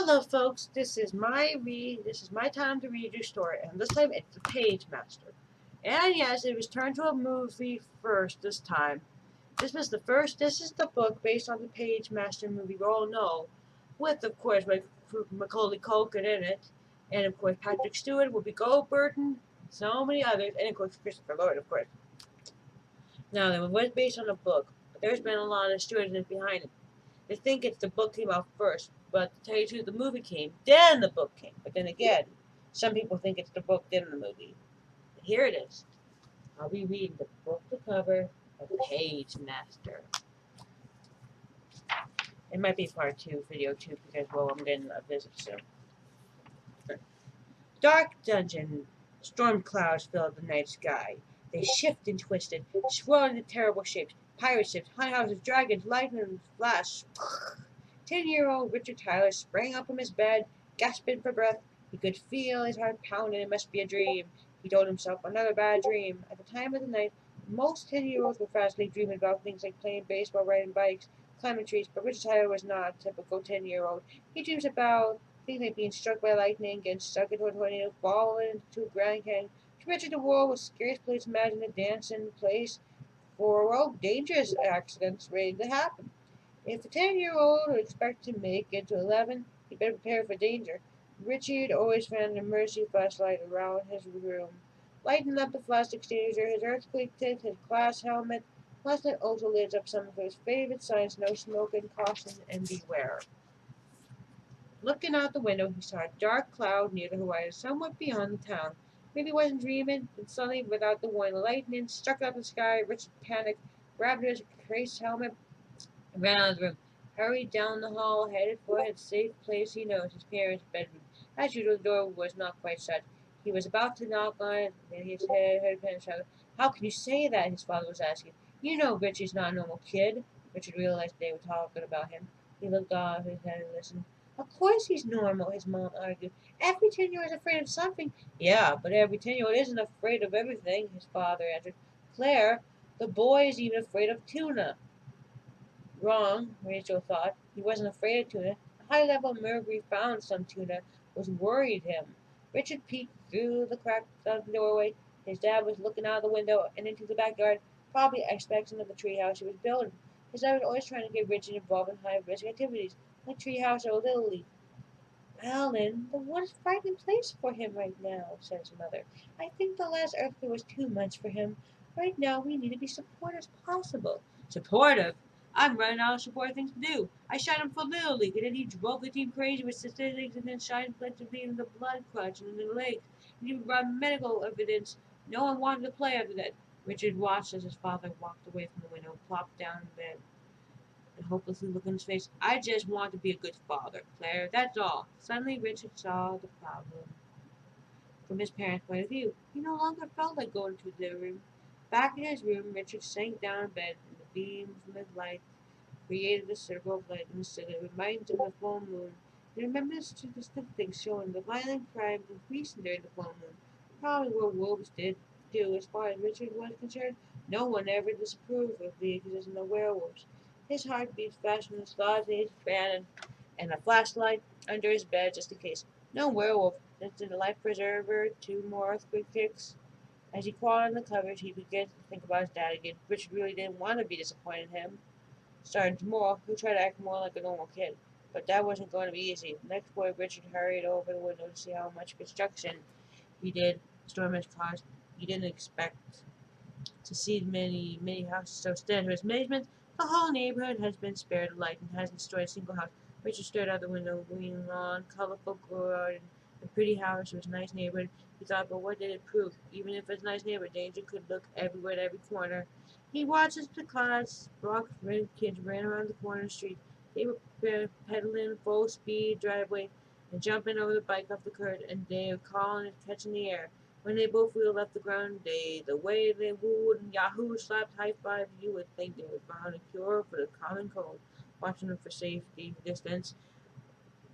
Hello, folks. This is my time to read your story, and this time it's the Pagemaster. And yes, it was turned to a movie first this time. This was the first. This is the book based on the Pagemaster movie we all know, with of course Macaulay Culkin in it, and of course Patrick Stewart, Whoopi Goldberg, and so many others, and of course Christopher Lloyd, of course. Now, it was based on a book, but there's been a lot of stewardess behind it. They think it's the book came out first, but to tell you the truth, the movie came, then the book came. But then again, some people think it's the book, then the movie. But here it is. I'll be reading the book to cover of Pagemaster. It might be part 2, video 2, because, well, I'm getting a visit soon. Dark dungeon. Storm clouds filled the night sky. They shifted and twisted, swirling into terrible shapes. Pirate ships, high houses, dragons, lightning flash. 10-year-old Richard Tyler sprang up from his bed, gasping for breath. He could feel his heart pounding. It must be a dream. He told himself, another bad dream. At the time of the night, most 10-year-olds were fastly dreaming about things like playing baseball, riding bikes, climbing trees, but Richard Tyler was not a typical 10-year-old. He dreams about things like being struck by lightning, getting stuck into a tornado, falling into a Grand Canyon. To Richard, the world was a scarce place to imagine a dancing place for, well, dangerous accidents waiting to happen. If a 10-year-old would expect to make it to 11, he better prepare for danger. Richard always found an emergency flashlight around his room. Lighting up the flash extinguisher, his earthquake kit, his glass helmet. Flashlight also lit up some of his favorite signs: no smoking, caution, and beware. Looking out the window, he saw a dark cloud near the horizon, somewhat beyond the town. Maybe he wasn't dreaming, and suddenly, without the warning, lightning struck out the sky. Richard panicked, grabbed his crazy helmet, and ran out of the room. Hurried down the hall, headed for a safe place he knows, his parents' bedroom. As usual, the door was not quite shut. He was about to knock on it, then his head heard a parent shout, "How can you say that?" his father was asking. "You know Richard's not a normal kid." Richard realized they were talking about him. He looked off his head and listened. "Of course he's normal," his mom argued. "Every 10-year-old is afraid of something." "Yeah, but every 10-year-old isn't afraid of everything," his father answered. "Claire, the boy is even afraid of tuna." Wrong, Rachel thought. He wasn't afraid of tuna. The high level of mercury found some tuna was worried him. Richard peeked through the crack of the doorway. His dad was looking out the window and into the backyard, probably expecting of the treehouse he was building. His dad was always trying to get Richard involved in high risk activities, like treehouse or Little League. "Alan, the world is a frightening place for him right now," said his mother. "I think the last earthquake was too much for him. Right now we need to be supportive as possible." "Supportive? I'm running out of supportive things to do. I shot him for Little League, and then he drove the team crazy with statistics and then shot plenty of in the blood clutch and in the legs. And he brought medical evidence. No one wanted to play after that." Richard watched as his father walked away from the window, plopped down in bed, and hopelessly looked in his face. "I just want to be a good father, Claire, that's all." Suddenly Richard saw the problem from his parents' point of view. He no longer felt like going to the room. Back in his room, Richard sank down in bed, and the beam from his light created a circle of light in the city that reminded him of the full moon. He remembered the statistics showing the violent crime increasing during the full moon. Probably what wolves did do. As far as Richard was concerned, no one ever disapproved of the existence of werewolves. His heart beat fast and his thoughts ran, and a flashlight under his bed just in case. No werewolf. Instant a life preserver, 2 more earthquake kicks. As he crawled in the covers, he began to think about his dad again. Richard really didn't want to be disappointed in him. Starting tomorrow, he'll try to act more like a normal kid. But that wasn't going to be easy. Next morning, Richard hurried over the window to see how much construction he did. The storm had caused. He didn't expect to see many houses so steady. To his amazement, the whole neighborhood has been spared of light and hasn't destroyed a single house. Richard stared out the window, green lawn, colorful garden, a pretty house. It was a nice neighborhood. He thought, but what did it prove? Even if it's a nice neighborhood, danger could look everywhere at every corner. He watched as the cars, brought kids ran around the corner of the street. They were pedaling full speed driveway and jumping over the bike off the curb, and they were calling and catching the air. When they both wheeled off the ground, the way they wooed and Yahoo slapped high five, you would think they would found a cure for the common cold. Watching them for safety distance,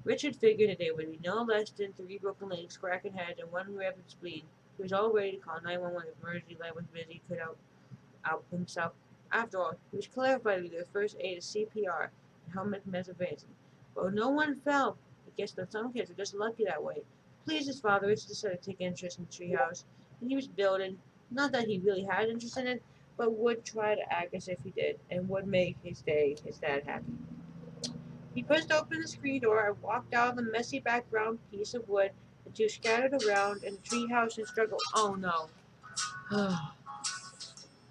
Richard figured that there would be no less than 3 broken legs, cracking heads, and 1 rapid spleen. He was all ready to call 911 if emergency light was busy. He could out himself. After all, he was clarified to do the first aid of CPR and helmet preservation. But no one fell. The guess that some kids are just lucky that way. To please his father, Richard decided to take interest in the treehouse, and he was building. Not that he really had interest in it, but would try to act as if he did, and would make his dad happy. He pushed open the screen door and walked down the messy background piece of wood the two scattered around in the treehouse and struggled. Oh no.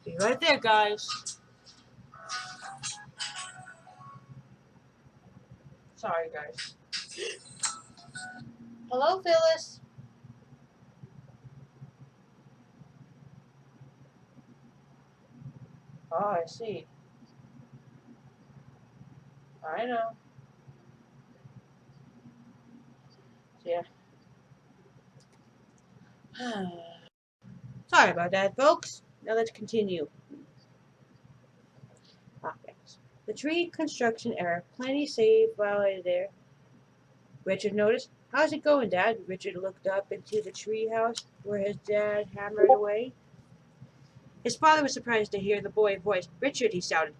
Be right there, guys. Sorry, guys. Hello, Phyllis. Oh, I see. I know. Yeah. Sorry about that, folks. Now let's continue. Okay. The tree construction era. Plenty saved while I was there. Richard noticed. How's it going, Dad? Richard looked up into the tree house where his dad hammered away. His father was surprised to hear the boy's voice. Richard, he shouted,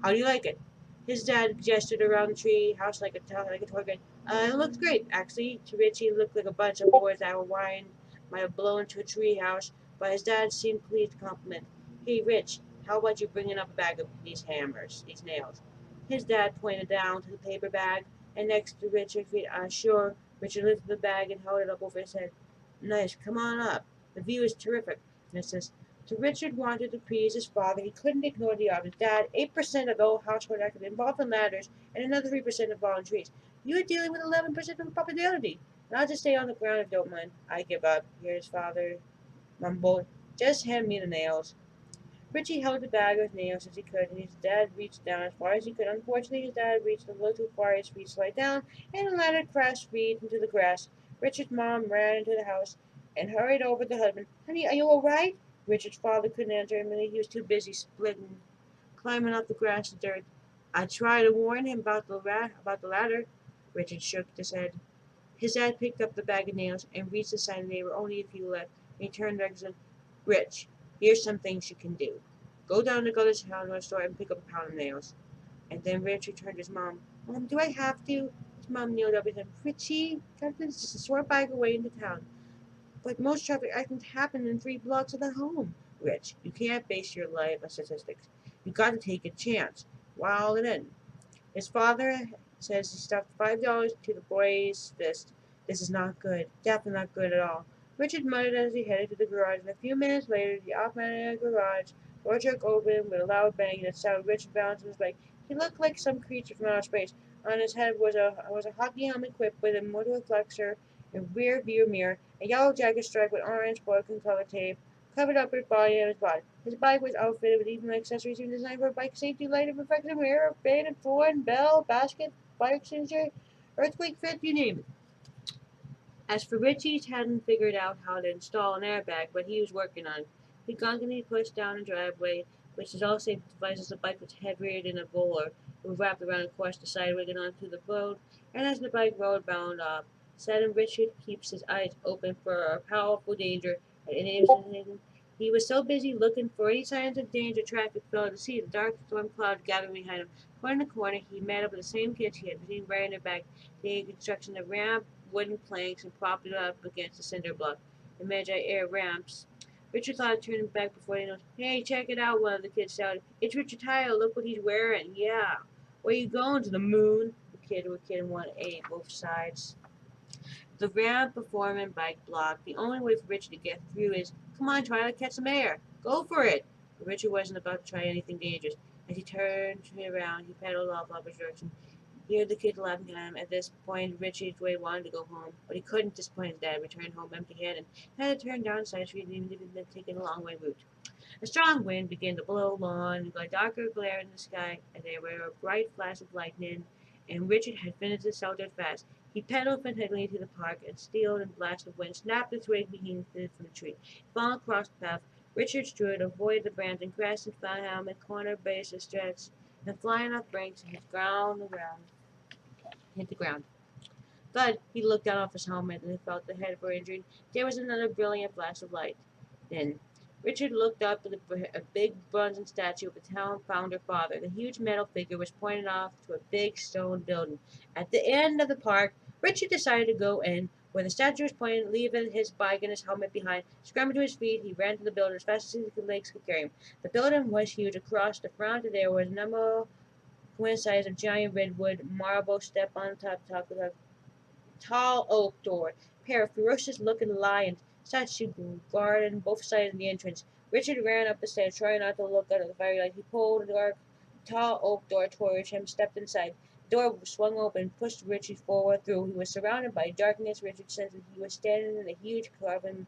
how do you like it? His dad gestured around the tree house like a tour guide. It looks great, actually. To Richie, it looked like a bunch of boys that were wine might have blown into a tree house, but his dad seemed pleased to compliment. Hey, Rich, how about you bringing up a bag of these hammers, these nails? His dad pointed down to the paper bag, and next to Richard's feet, sure. Richard lifted the bag and held it up over his head. Nice, come on up. The view is terrific. Mrs. So Richard wanted to please his father. He couldn't ignore the obvious. Dad, 8% of all household activity involved in ladders, and another 3% involved in trees. You're dealing with 11% of the probability. And I'll just stay on the ground if you don't mind. I give up. Here's father mumbled. Just hand me the nails. Richie held the bag of nails as he could, and his dad reached down as far as he could. Unfortunately, his dad reached a little too far. His feet slid down, and the ladder crashed feet into the grass. Richard's mom ran into the house and hurried over to the husband. Honey, are you all right? Richard's father couldn't answer him, and he was too busy splitting, climbing up the grass and dirt. I tried to warn him about the ladder. Richard shook his head. His dad picked up the bag of nails and reached aside the neighbor, only a few left. And he turned back and said, Rich, here's some things you can do. Go down to Gullish hardware store and pick up a pound of nails. And then Richard turned to his mom. Mom, do I have to? His mom kneeled up and said, Richie, Captain's just a short bike away into town. But most traffic accidents happen in 3 blocks of the home. Rich, you can't base your life on statistics. You got to take a chance. While it in. His father says he stuffed $5 to the boy's fist. This is not good. Definitely not good at all. Richard muttered as he headed to the garage, and a few minutes later, the automatic garage door jerked open with a loud bang that sounded Richard bouncing his bike. He looked like some creature from outer space. On his head was a hockey helmet equipped with a motor reflector, a rear view mirror, a yellow jacket striped with orange broken color tape, covered up his body and his body. His bike was outfitted with even accessories even designed for a bike safety light, a reflective mirror, faded forward, bell, basket, fire extinguisher, earthquake fit, you name it. As for Richie, he hadn't figured out how to install an airbag, but he was working on it. He gungantly pushed down the driveway, which is all safety devices. The bike was heavier than a bowler. It was wrapped around and crushed the side wigging onto the road, and as the bike rolled bound off, saddened Richard keeps his eyes open for a powerful danger at any instant. He was so busy looking for any signs of danger, traffic failed to see the dark storm cloud gathering behind him. Turning the corner, he met up with the same kids he had seen riding their bike, taking construction of ramp, wooden planks, and propped it up against the cinder block. The Magi air ramps. Richard thought of turning back before he noticed. Hey, check it out, one of the kids shouted. It's Richard Tyler, look what he's wearing. Yeah. Where you going? To the moon? The kid wanted A, both sides. The ramp before him and bike block. The only way for Richard to get through is, come on, try to catch some air. Go for it. But Richard wasn't about to try anything dangerous. As he turned around, he pedaled off opposite direction. He heard the kid laughing at him. At this point, Richard wanted to go home, but he couldn't disappoint his dad. Returned home empty-handed. Had to turn down the side street even if he had taken a long way route. A strong wind began to blow along, and a darker glare in the sky, and there were a bright flash of lightning, and Richard had finished the shelter fast. He pedaled frantically to the park, and steel and blast of wind snapped the twig beneath him from the tree. Falling across the path, Richard strode, avoided the branch, and crashed and found him at corner base of stretch, and flying off brakes, hit the ground. Thud, he looked down off his helmet and felt the head for injury. There was another brilliant flash of light. Then Richard looked up at a big bronze statue of the town founder father. The huge metal figure was pointed off to a big stone building. At the end of the park, Richard decided to go in where the statue was pointing, leaving his bike and his helmet behind. Scrambling to his feet, he ran to the building as fast as his legs could carry him. The building was huge. Across the front there was a number coincidence of giant redwood marble step on top of a tall oak door. A pair of ferocious-looking lions statue guarded both sides of the entrance. Richard ran up the stairs, trying not to look out of the firelight. He pulled the dark, tall oak door towards him, stepped inside. The door swung open, pushed Richard forward through. He was surrounded by darkness. Richard sensed that he was standing in a huge carven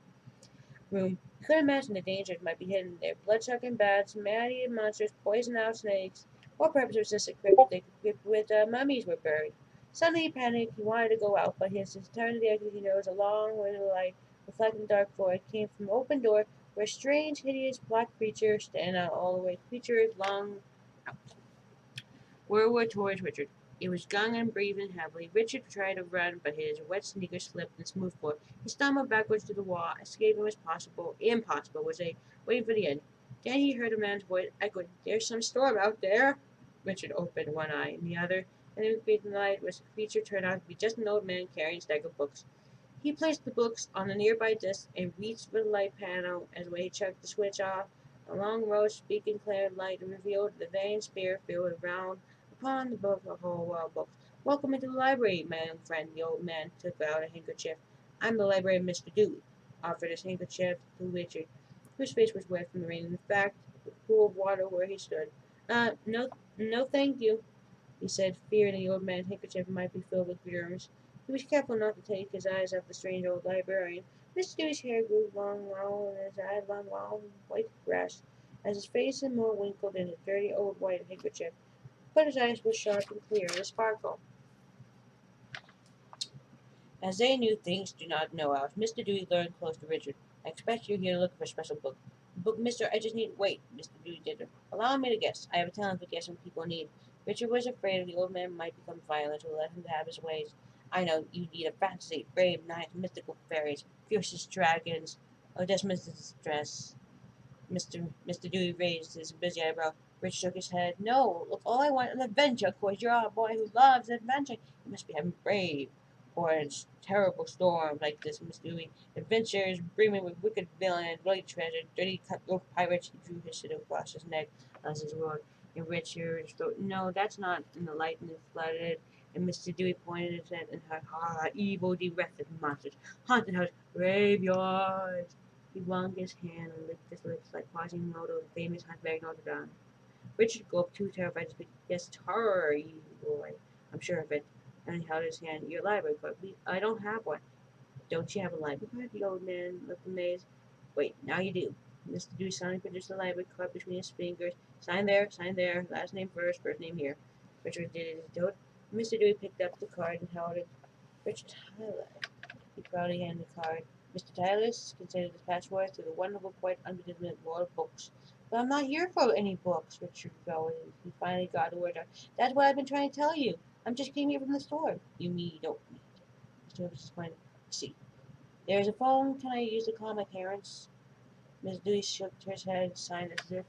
room. He could imagine the dangers might be hidden there. Blood-sucking bats, man-eating monsters, poison-out snakes, or perhaps it was just a crypt with mummies were buried. Suddenly he panicked. He wanted to go out, but as he turned to the exit, he noticed a long window light reflecting the dark floor. It came from an open door where a strange, hideous black creature stand out all the way. The creature's long forward towards Richard. It was gung and breathing heavily. Richard tried to run, but his wet sneakers slipped and smooth floor. He stumbled backwards to the wall. Escaping was impossible, was a waiting for the end. Then he heard a man's voice echoing, "There's some storm out there." Richard opened one eye and the other, and in the light was a creature turned out to be just an old man carrying a stack of books. He placed the books on a nearby desk and reached for the light panel as when he checked the switch off. A long row of speaking clear light revealed the vain sphere filled around upon the book a whole wall of books. "Welcome into the library, my young friend." The old man took out a handkerchief. "I'm the librarian, Mr. Dewey," offered his handkerchief to Richard, whose face was wet from the rain. In fact, a pool of water where he stood. No, no, thank you," he said, fearing the old man's handkerchief might be filled with germs. He was careful not to take his eyes off the strange old librarian. Mr. Dewey's hair grew long, and his eyes long, white grass, as his face and more wrinkled in his dirty old white handkerchief. But his eyes were sharp and clear, and sparkled, as they knew things do not know of. Mr. Dewey leaned close to Richard. "I expect you're here looking for a special book." "Book, mister, I just need—" "Wait," Mr. Dewey did. "Allow me to guess. I have a talent for guessing what people need." Richard was afraid the old man might become violent or let him have his ways. "I know you need a fantasy, brave knights, mystical fairies, fiercest dragons, or just distress." Mr. Dewey raised his busy eyebrow. Rich shook his head. "No, look, all I want is an adventure. Of course, you're a boy who loves adventure. You must be having brave, or a terrible storm like this, Mr. Dewey. Adventures brimming with wicked villain and bloody treasure, dirty cutthroat pirates." He drew his shield across his neck as his roared. And Richard thought, "No, that's not." And the lightning flooded, and Mr. Dewey pointed his head and heard, "Ha! Evil, directed monsters, haunted house, graveyards." He wrung his hand and licked his lips like Quasimodo, the famous hunchback Notre Dame. Richard gulped, too terrified to speak. "Yes, horror, you boy. I'm sure of it." And he held his hand. "Your library card. I don't have one." "Don't you have a library card?" The old man looked amazed. "Wait, now you do." Mr. Dewey suddenly produced the library card between his fingers. Sign there. Last name first name here." Richard did as he told. Mr. Dewey picked up the card and held it. "Richard Tyler." He proudly handed the card. "Mr. Tyler's considered the password to the wonderful, quite unprecedented world of books." "But I'm not here for any books," Richard growled. He finally got the word out. "That's what I've been trying to tell you. I'm just came here from the store." "You mean you don't need it?" Mr. Davis explained. "See, there's a phone. Can I use to call my parents?" Miss Dewey shook her head and signed as if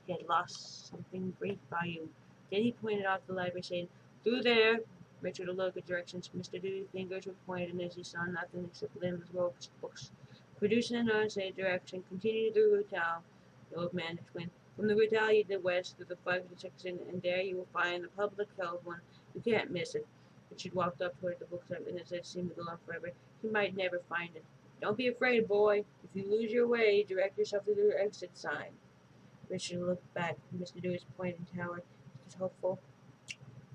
he had lost something great value. Then he pointed out the library, saying, "Through there." Richard looked at directions. Mr. Dewey's fingers were pointed, and as he saw nothing except the endless row of books. Producing an unsafe direction, continued through the Routale. The old man explained, "From the Routale you did west through the 5th section, and there you will find the public health one. You can't miss it." Richard walked up toward the bookshop, and as it seemed to go on forever, he might never find it. "Don't be afraid, boy. If you lose your way, direct yourself to the exit sign." Richard looked back. Mr. Dewey's pointing tower was hopeful.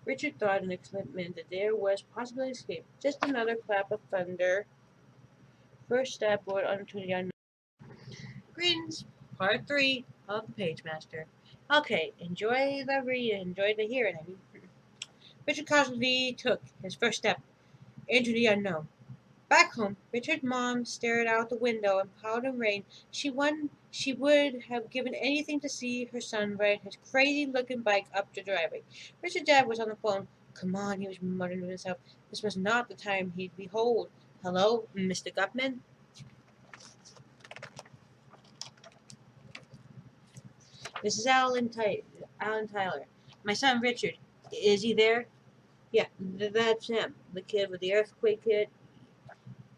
Richard thought in excitement that there was possibly escape. Just another clap of thunder. First step forward onto the unknown. Greetings, part 3 of the Pagemaster. Okay, enjoy the reading, enjoy the hearing. Richard Cosby took his first step into the unknown. Back home, Richard's mom stared out the window in powder rain. She would have given anything to see her son ride his crazy-looking bike up the driveway. Richard's dad was on the phone. "Come on," he was muttering to himself. This was not the time he'd behold. "Hello, Mr. Gutman?" "This is Alan Tyler. My son Richard. Is he there?" Yeah, that's him. The kid with the earthquake kid.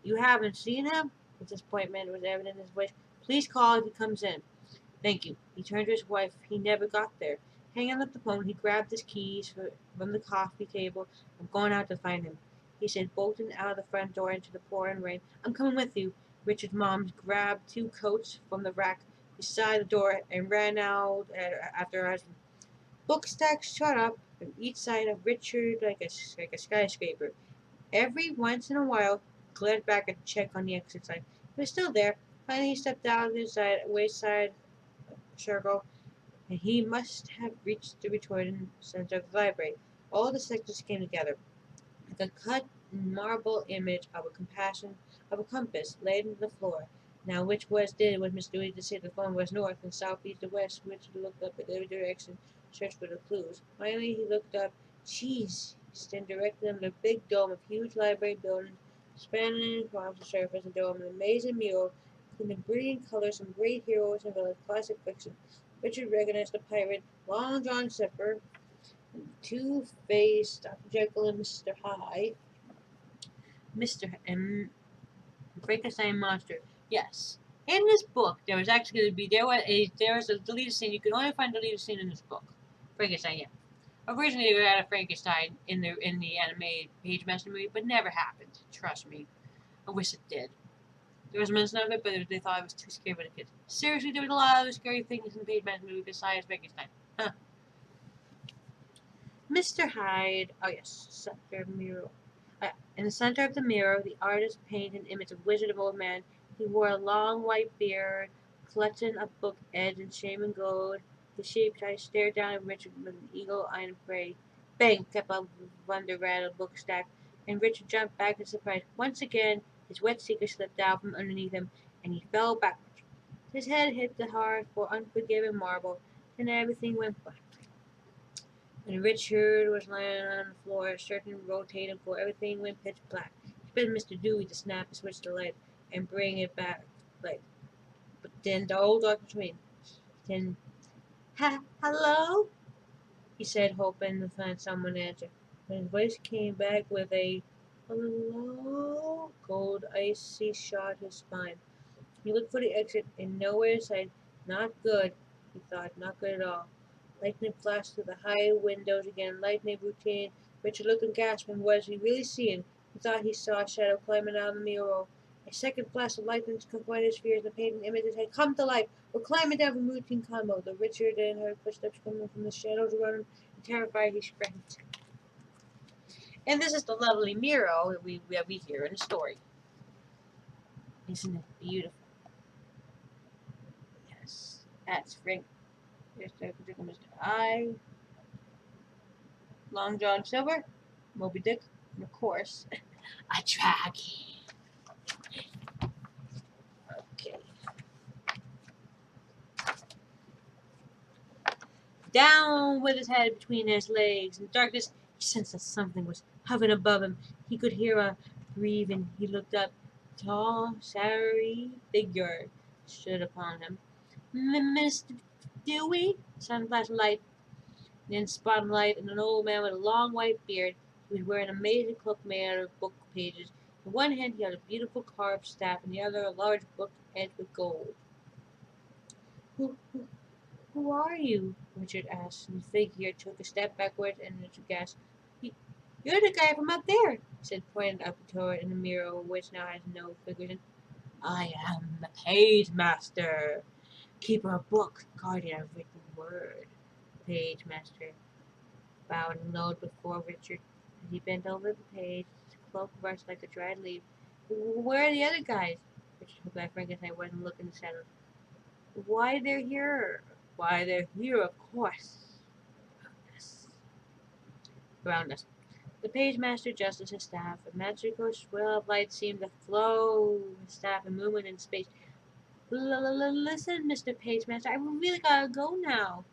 You haven't seen him? The disappointment was evident in his voice. Please call if he comes in. Thank you. He turned to his wife. He never got there. Hanging up the phone, he grabbed his keys from the coffee table. I'm going out to find him, he said, bolting out of the front door into the pouring rain. I'm coming with you. Richard's mom grabbed two coats from the rack beside the door and ran out after her husband. Book stacks shot up from each side of Richard like a skyscraper. Every once in a while, he glanced back and checked on the exit sign. It was still there. Finally, he stepped out of the wayside circle, and he must have reached the return center of the library. All the sectors came together, like a cut marble image of a compass laid on the floor. Now which was Miss Dewey to say the phone was north and south, east, and west? Richard looked up at every direction, searched for the clues. Finally he looked up. Geez, he stared directly under the big dome of huge library building, spanning across the surface of the dome, an amazing mural, including brilliant colors and great heroes and villains, classic fiction. Richard recognized the pirate, Long John Silver, Two-Faced, Dr. Jekyll and Mr. Hyde, Mr. and Frankenstein monster. Yes. In this book, there was actually going to be there was a deleted scene. You could only find a deleted scene in this book. Frankenstein, yeah. Originally, they had a Frankenstein in the animated Pagemaster movie, but never happened. Trust me. I wish it did. There was mention of it, but they thought it was too scary for the kids. Seriously, there was a lot of scary things in the Pagemaster movie besides Frankenstein. Huh. Mr. Hyde. Oh yes, center mural. In the center of the mirror, the artist painted an image of Wizard of Old Man. He wore a long white beard, clutching a book edge and shaven gold. His sheep eyes stared down at Richard with an eagle-eyed prey. Bang! Kept up under rattled book stack, and Richard jumped back in surprise. Once again, his wet sneaker slipped out from underneath him, and he fell backwards. His head hit the hard, for unforgiving marble, and everything went black. And Richard was lying on the floor, searching, rotating, for everything went pitch black. He expected Mr. Dewey to snap and switch the light and bring it back light. But then the old dog between. Then, hello? He said, hoping to find someone to answer. But his voice came back with a hello. Cold, icy shot his spine. He looked for the exit and nowhere in sight. Not good, he thought, not good at all. Lightning flashed through the high windows again. Lightning routine. Richard looked and gasped. And was he really seeing? He thought he saw a shadow climbing out of the mural. A second flash of lightning confronted his fears. The painted images had come to life. Were climbing down from routine combo. The Richard then heard footsteps coming from the shadows around him. Terrified, he sprang. And this is the lovely mural that we hear in the story. Isn't it beautiful? Yes. That's Frank. Mr. I. Long John Silver, Moby Dick, and of course, a dragon. Okay. Down with his head between his legs. In darkness, he sensed that something was hovering above him. He could hear a breathing. He looked up. Tall, shadowy figure stood upon him. Mr. Dewey? Sun flashed light. Then spotlight and an old man with a long white beard. He was wearing a amazing cloak made out of book pages. In one hand he had a beautiful carved staff, in the other a large book edged with gold. Who are you? Richard asked, and the figure took a step backwards and Richard gasped. You're the guy from up there, said, pointing up toward in the mirror, which now has no figures in. I am the pagemaster, keeper of books, guardian of written word. Pagemaster bowed and lowered before Richard. As he bent over the page, his cloak brushed like a dried leaf. Where are the other guys? Richard looked like Frankenstein wasn't looking the shadows. Why they're here? Why they're here, of course. Around us. The pagemaster adjusted his staff. A magical swirl of light seemed to flow his staff and movement in space. Listen, Mr. Pagemaster, I really gotta go now.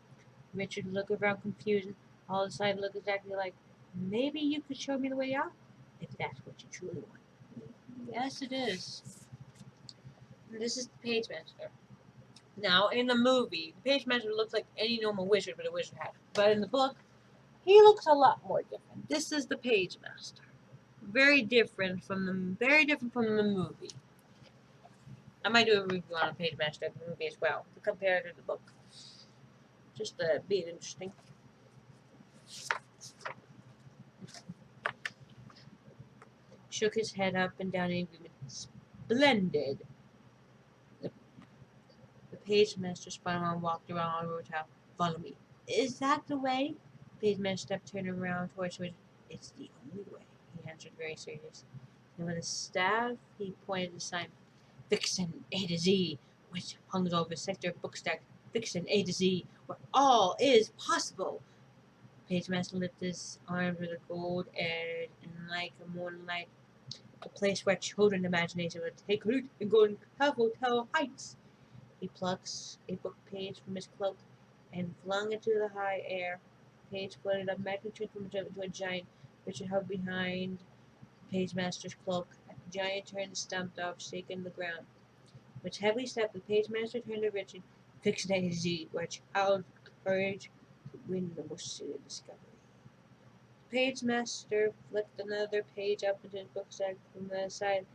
Richard looked around confused. All the sides looked exactly like. Maybe you could show me the way out, if that's what you truly want. Yes, it is. This is the pagemaster. Now, in the movie, the pagemaster looks like any normal wizard with a wizard hat. But in the book, He looks a lot more different. This is the pagemaster. Very different from the movie. I might do a review on a pagemaster of the movie as well to compare it to the book. Just to be interesting. Shook his head up and down in agreement. Splendid. The pagemaster spun around and walked around on the towel. Follow me. Is that the way? The pagemaster turned around towards him. It's the only way, he answered very serious. And with a staff, he pointed the sign, Vixen A to Z, which hung over the sector bookstack. Vixen A to Z, where all is possible. Pagemaster lifted his arms with a gold edge and like a morning light, a place where children's imagination would take root and go in tell heights. He plucks a book page from his cloak and flung it to the high air. The page floated up magically into a giant, which had hovered behind the pagemaster's cloak. The giant turned and stumped off, shaking the ground. With heavy step, the pagemaster turned to Richard, fixed at his Z, where child courage could win the most suited discovery. The pagemaster flipped another page up into his booksack from the side.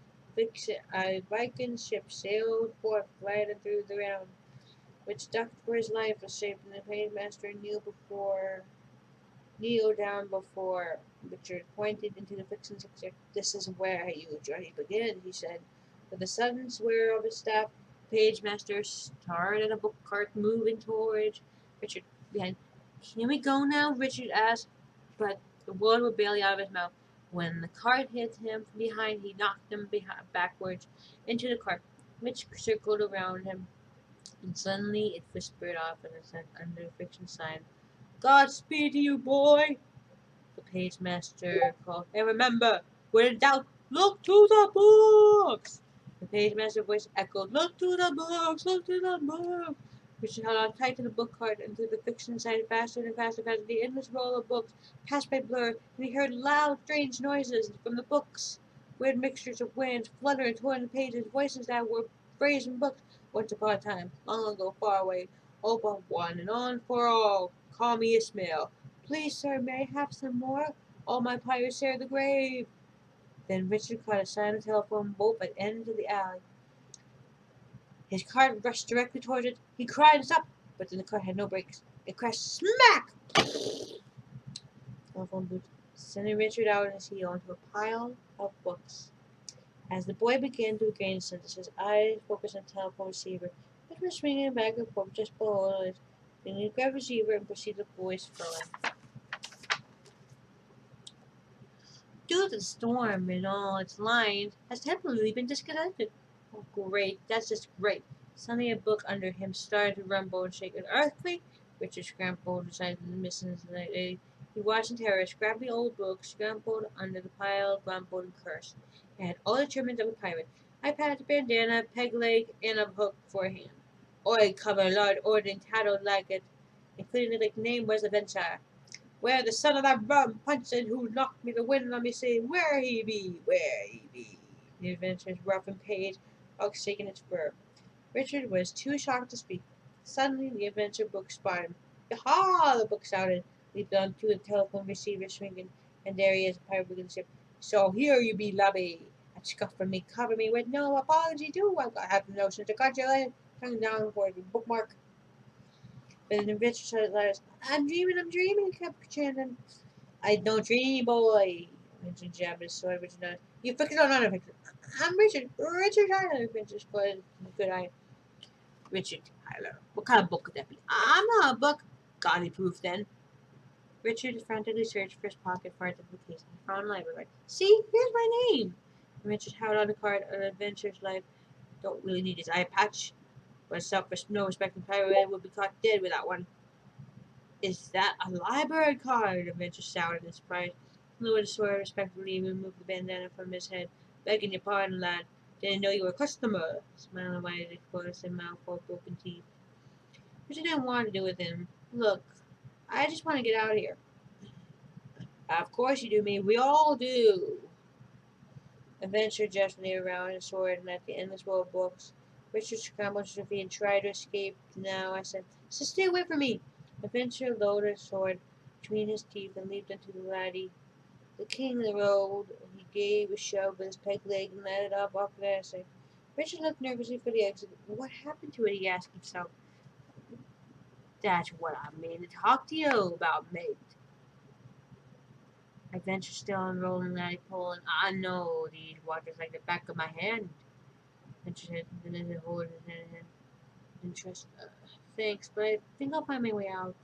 A Viking ship sailed forth, gliding through the round, which ducked for his life was shaped, and the pagemaster kneeled down before Richard, pointed into the fixing sector. This is where you journey begins, he said. With a sudden swear of his staff, the pagemaster started a book cart moving towards Richard behind. Can we go now? Richard asked, but the words were barely out of his mouth. When the cart hit him from behind, he knocked him backwards into the cart, which circled around him, and suddenly it whispered off and said under the friction sign, Godspeed to you, boy! The pagemaster called, and remember, when in doubt, look to the books! The pagemaster's voice echoed, look to the books, look to the books! Richard held on tight to the book cart and through the fiction side faster and faster, faster. The endless roll of books passed by blur, and he heard loud, strange noises from the books. Weird mixtures of winds fluttering and torn the pages, voices that were phrased in books. Once upon a time, long ago, far away, all but one, and on for all. Call me Ishmael. Please, sir, may I have some more? All my pirates share the grave. Then Richard caught a silent telephone bolt at the end of the alley. His cart rushed directly towards it. He cried, stop! But then the cart had no brakes. It crashed smack! Telephone booth, sending Richard out on his heel into a pile of books. As the boy began to regain his senses, his eyes focused on the telephone receiver, which was swinging back and forth just below it. Then he grabbed the receiver and perceived the voice flowing. Due to the storm and all its lines, has temporarily been disconnected. Oh, great. That's just great. Suddenly a book under him started to rumble and shake. An earthquake? Richard scrambled beside the missing lady. He watched in terror, grabbed the old book, scrambled under the pile, grumbled and cursed. It had all the achievements of a pirate. I patched a bandana, peg leg, and a hook for a hand. Oi, cover, lord, ordered tattled like it, including the name was Adventure. Where the son of that rum punching who knocked me the wind on me say, where he be, where he be. The adventurer's rough and page, all shaking its fur. Richard was too shocked to speak. Suddenly the adventure book spotted him. Aha! The book shouted, leaped onto the telephone receiver swinging, and there he is, a pirate of the ship. So here you be, lubby. A scuff from me, cover me with no apology too. I've got half the notion to cut your leg, tongue down for the bookmark. But the adventure said at last, I'm dreaming, he kept chanting. I don't dream, boy. Richard jabbed his sword, Richard nodded. You fix it or not, fix it. I'm Richard Tyler, Richard squared a good eye. Richard Tyler. What kind of book could that be? I'm not a book. Godly proof, then. Richard frantically searched for his pocket for identification. He found a library. See, here's my name. And Richard held on a card of Adventure's Life. Don't really need his eye patch, but no respecting pirate would be caught dead without one. Is that a library card? Adventure shouted in surprise. Lewis swore respectfully and removed the bandana from his head. Begging your pardon, lad. Didn't know you were a customer. Smiling widely, closed and mouthful of broken teeth. Richard didn't want to do with him. Look, I just want to get out of here. Of course you do, me. We all do. Adventure gestured around his sword and at the endless row of books. Richard scrambled to his feet and tried to escape. Now I said, so stay away from me. Adventure lowered his sword. between his teeth and leaped into the laddie. The king of the road, he gave a shove with his peg leg and let it up off the essay. Richard looked nervously for the exit. What happened to it? He asked himself. That's what I mean to talk to you about, mate. I ventured still on rolling laddie pole, and I know these waters like the back of my hand. Ventured said, and then he holding his hand in interest. Thanks, but I think I'll find my way out.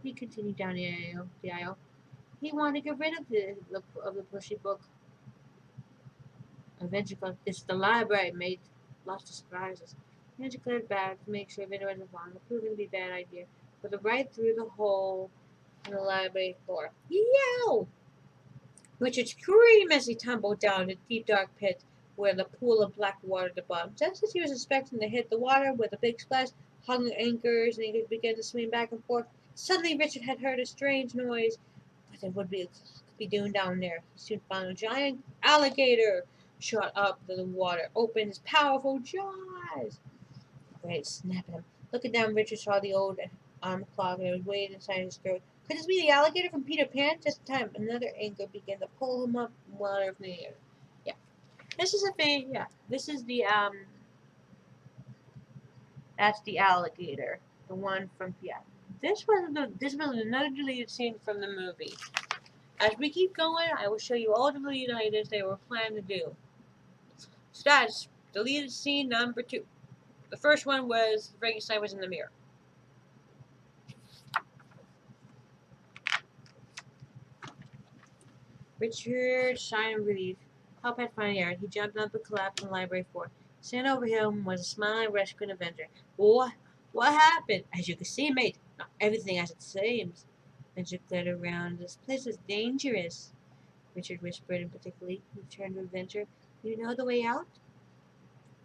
He continued down the aisle. He wanted to get rid of the pushy book. Eventually, it's the library, mate. Lots of surprises. He declared back to make sure if anyone was wrong. It proved to be a bad idea. But right through the hole in the library floor. Yow! Richard screamed as he tumbled down the deep dark pit where the pool of black water at the bottom. Just as he was expecting to hit the water with a big splash, hung anchors, and he began to swing back and forth. Suddenly Richard had heard a strange noise. But it would be doing down there. He soon found a giant alligator shot up to the water, opened his powerful jaws. Great, snapping him. Looking down, Richard saw the old arm clog that was waiting inside his throat. Could this be the alligator from Peter Pan? Just in time, another anchor began to pull him up water from the air. Yeah, this is a thing. Yeah, this is that's the alligator, the one from this was another deleted scene from the movie. As we keep going, I will show you all the deleted items they were planning to do. So that's deleted scene number 2. The first one was Frankenstein was in the mirror. Richard sighed in relief. Help had finally aired. He jumped up the collapse on the library floor. Standing over him was a smiling rescuing avenger. What happened? As you can see, mate, not everything as it seems. Richard glared around. This place is dangerous. Richard whispered particularly. He turned to Adventure. You know the way out?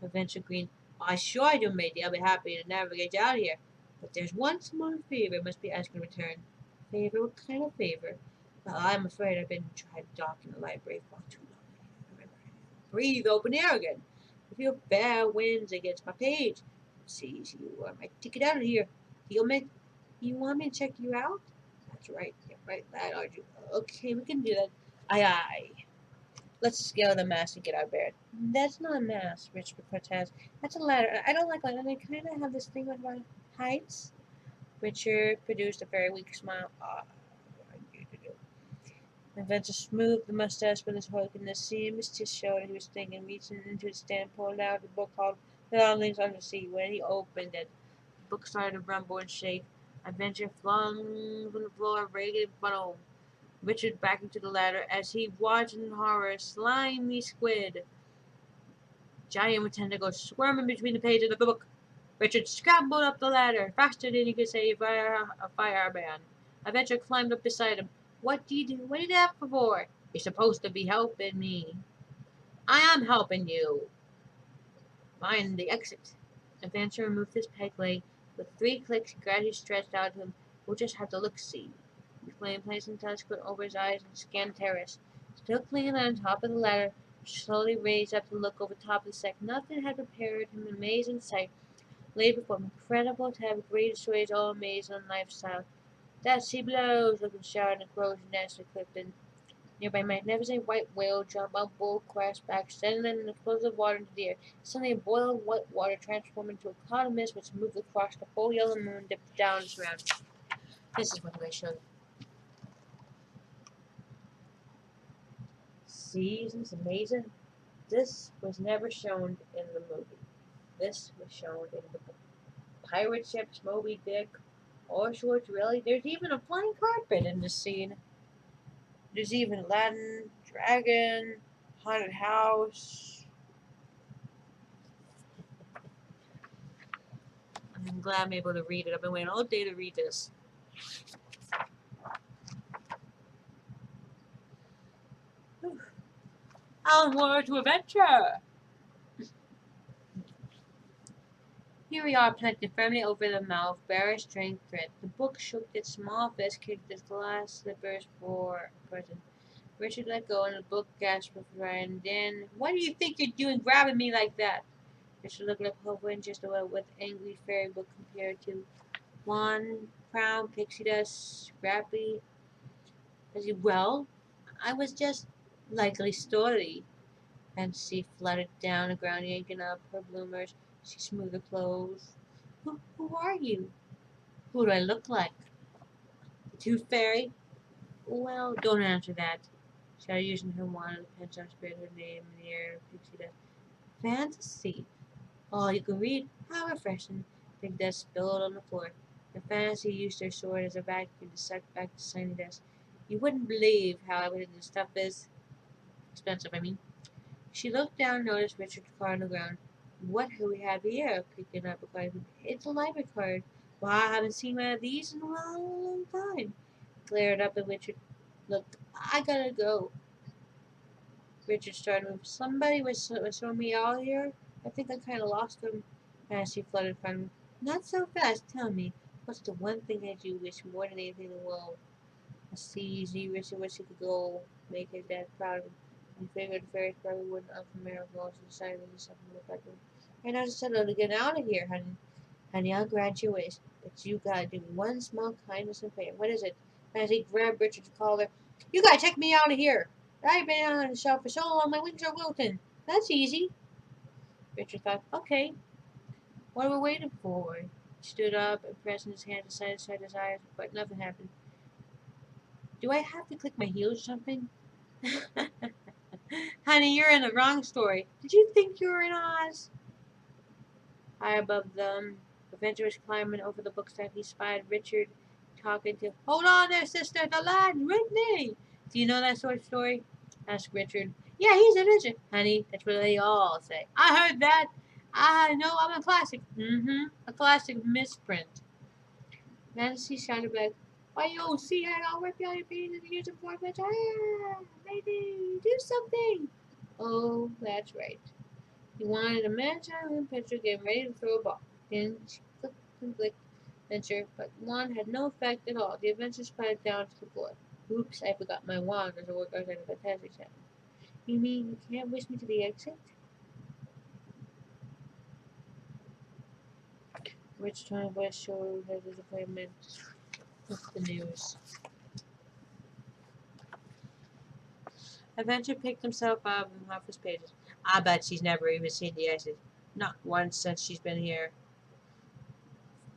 Adventure grinned. Why, sure I do, matey. I'll be happy to navigate you out of here. But there's one small favor must be asked in return. Favor? What kind of favor? Well, I'm afraid I've been tried to dock in the library for too long. Breathe open air again. I feel fair winds against my page. Sees you are my ticket out of here. You want me to check you out? That's right. Yeah, right, lad, aren't you? Okay, we can do that. Aye, aye. Let's scale the mast and get out of bed. That's not a mast, Richard protests. That's a ladder. I don't like ladders. I kind of have this thing with my heights. Richard produced a very weak smile. Inventor smoothed the mustache with his hook, and the seams to show that he was thinking. Reaching into his stand, pulled out a book called The Landings on the Sea. When he opened it, the book started to rumble and shake. Adventure flung from the floor a ragged funnel. Richard back into the ladder as he watched in horror a slimy squid, giant with tentacles, squirming between the pages of the book. Richard scrambled up the ladder faster than he could say a fireman. Adventure climbed up beside him. What do you do? What are you there for? You're supposed to be helping me. I am helping you. Find the exit. Adventure removed his peg leg. With 3 clicks, he gradually stretched out to him. We'll just have to look-see. He placed the telescope over his eyes and scanned the terrace. Still clinging on top of the ladder, slowly raised up to look over top of the second. Nothing had prepared him an amazing sight. Lay before him. Incredible to have great stories all amazed on lifestyle. That sea blows, looking shower and the crow's nest equipped in. Nearby, magnificent white whale jump up, bull crashed back, sending an explosive water into the air. Suddenly, a boil of white water transformed into a cloud of mist which moved across the full yellow moon, dipped down and surrounded. This is what I'm going to show you. See, isn't this amazing? This was never shown in the movie. This was shown in the book. Pirate ships, Moby Dick, all sorts, really. There's even a flying carpet in this scene. There's even Aladdin, dragon, haunted house. I'm glad I'm able to read it. I've been waiting all day to read this. Onward to adventure! Here we are, planted firmly over the mouth, bare string thread. The book shook its small fist, kicked its glass slippers for a present. Richard let go, and the book gasped with fright. And then, what do you think you're doing, grabbing me like that? Richard looked up, hovering just a little, with angry fairy book compared to one crown, pixie dust, scrappy I said, well, I was just likely story. And she fluttered down the ground, yanking up her bloomers. She smoothed her clothes. Who are you? Who do I look like? The tooth fairy? Well, don't answer that. She started using her wand and pencil to spread her name in the air. Pixie dust. Fantasy. All you can read. How refreshing. Big dust spilled on the floor. The fantasy used her sword as a vacuum to suck back the shiny dust. You wouldn't believe how everything this stuff is. Expensive, I mean. She looked down and noticed Richard's card on the ground. What do we have here? Picking up a card. It's a library card. Well, I haven't seen one of these in a long time. Glared up at Richard. Look, I gotta go. Richard started to move. Somebody was showing me out here. I think I kind of lost him. As she fluttered from him. Not so fast. Tell me, what's the one thing that you wish more than anything in the world? A CZ Richard wished he could go make his dad proud of him. He figured the fairies probably wouldn't offer miracles and decided to do something more practical. And I just said to get out of here, honey. Honey, I'll grant your wish. But you gotta do one small kindness and favor. What is it? As he grabbed Richard's collar. You gotta take me out of here. I've been on the shelf for so long my wings are wilting. That's easy. Richard thought, okay, what are we waiting for? He stood up and pressing his hands inside his eyes, but nothing happened. Do I have to click my heels or something? Honey, you're in the wrong story. Did you think you were in Oz? High above them, the Avenger was climbing over the bookstand. He spied Richard talking to. Hold on there, sister. The lad's with me. Do you know that sort of story? Asked Richard. Yeah, he's a Avenger. Honey, that's what they all say. I heard that. I know I'm a classic. A classic misprint. Nancy shouted back. Why, you see, I'll rip you out your beans and use them for a maybe do something. Oh, that's right. He wanted a man-child pitcher getting ready to throw a ball. Then she clicked and flicked Venture, but the wand had no effect at all. The adventure splattered down to the floor. Oops, I forgot my wand as I worked outside a fantastic set. You mean you can't wish me to the exit? Rich tone voice showed her disappointment. What's the news? Adventure picked himself up and off his pages. I bet she's never even seen the exit. Not once since she's been here.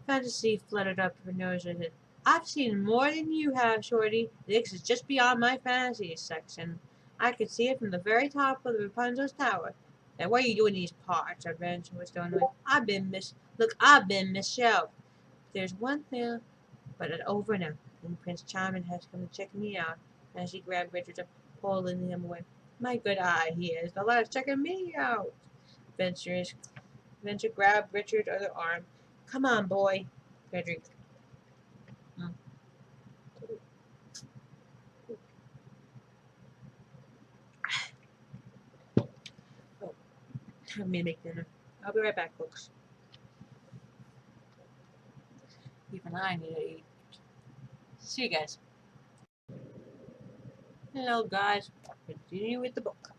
Fantasy fluttered up her nose with it. I've seen more than you have, Shorty. The exit is just beyond my fantasy section. I could see it from the very top of the Rapunzel's tower. Now, what are you doing in these parts? Adventure was still annoyed. I've been misshelved. There's one thing, but it's over now. And Prince Charming has come to check me out. As he grabbed Richard, pulling him away. My good eye, he is. The lad's checking me out. Venture grabbed Richard's other arm. Come on, boy. Frederick. Oh, time to make dinner. I'll be right back, folks. Even I need to eat. See you guys. Hello, guys. Continue with the book.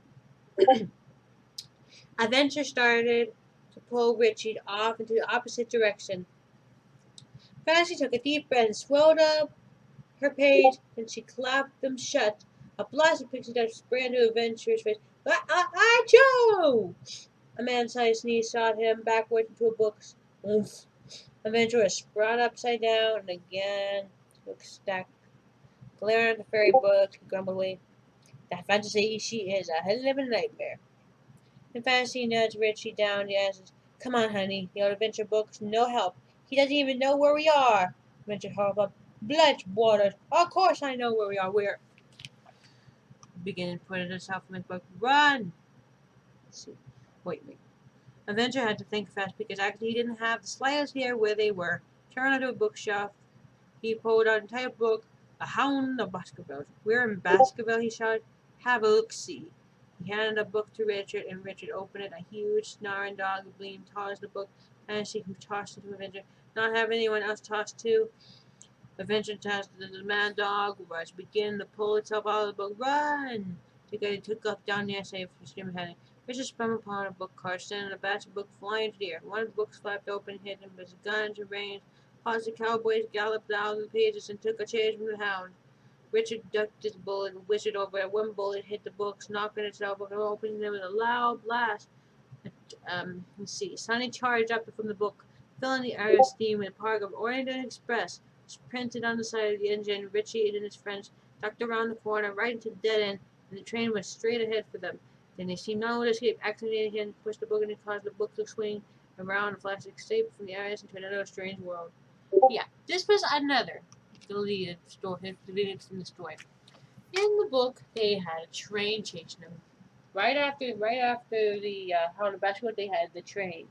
Adventure started to pull Richard off into the opposite direction. Fancy took a deep breath and swelled up her page, then she clapped them shut. A blast of pixie dust sprang to Adventure's face. Achoo! A man-sized sneeze shot him backwards into a book. Oomph. Adventure was sprawled upside down and again took stack. Glaring at the fairy book, he grumbled away. That fantasy, she is a hell of a nightmare. And Fantasy nudged Richie down the asses. Come on, honey. The old adventure book's no help. He doesn't even know where we are. Adventure hurled up. Blood waters. Of course I know where we are. We're beginning to put it himself in the book. Run! Let's see. Wait. Adventure had to think fast because actually he didn't have the slightest idea where they were. Turned onto a bookshelf. He pulled out an entire book. A Hound of Baskerville. We're in Baskerville, he shouted. Have a look-see. He handed a book to Richard, and Richard opened it. A huge, snarling dog gleamed tall as the book, and she tossed it to Adventure. Not have anyone else tossed too. Adventure tossed the mad dog was beginning to pull itself out of the book. Run! Together he took off down the essay for stream heading. Richard spun upon a book cart, sending a batch of books flying into the air. One of the books flapped open, hit him with guns and reins. Positive cowboys galloped out of the pages and took a chase from the hound. Richard ducked his bullet and whizzed over it. One bullet hit the books, knocking itself over, opening them with a loud blast. Let's see. Sonny charged up from the book, filling the air with steam with a part of Oriental Express. Was printed on the side of the engine. Richie and his friends ducked around the corner, right into the dead end, and the train went straight ahead for them. Then they seemed not to escape, accidentally hit and pushed the book and it caused the book to swing around and flash escape from the iris into another strange world. Yeah, this was another deleted story, deleted from the story. In the book, they had a train chasing them. Right after the How to Basketball, they had the train.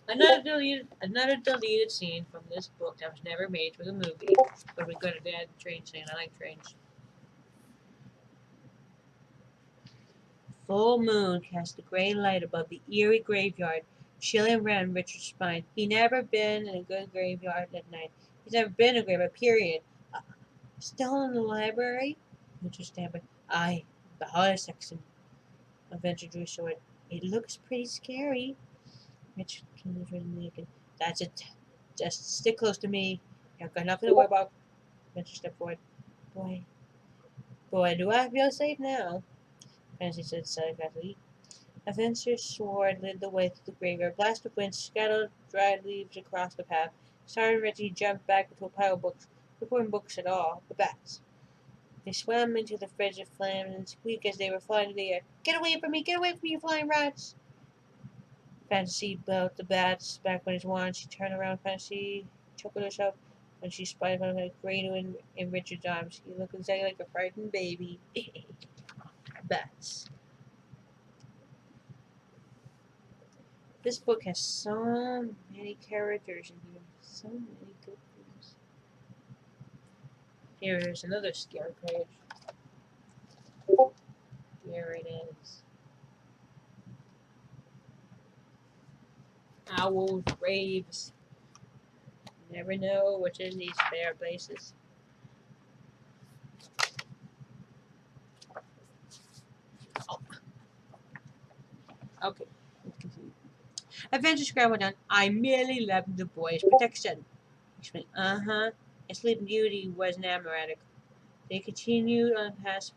Another deleted scene from this book that was never made for the movie. But we got a bad train scene. I like trains. Full moon cast a gray light above the eerie graveyard, chilling round Richard's spine. He'd never been in a good graveyard at night. He's never been in a graveyard, period. Uh, Still in the library? Richard stammered. Aye, the horror section. Adventure drew sword. It looks pretty scary. Richard was naked. That's it. Just stick close to me. You've got nothing to worry about. Adventure stepped forward. Boy, do I feel safe now? Fancy said sarcastically. Adventure's sword led the way through the graveyard. A blast of wind scattered dried leaves across the path. Sorry, Reggie jumped back into a pile of books. They weren't books at all, but bats. They swam into the frigid flames and squeaked as they were flying in the air. Get away from me! Get away from me, you flying rats! Fantasy built the bats back on his wand. She turned around. Fantasy chuckled herself when she spied a cradle in Richard's arms. He looked exactly like a frightened baby. Bats. This book has so many characters in here. So many good things. Here's another scare page. Here it is. Owls, raves. You never know what's in these fair places. Oh. Okay, let's continue. Adventure scrambled down. I merely left the boy's protection. Explained, And Sleeping Beauty was enamoratic. They continued on past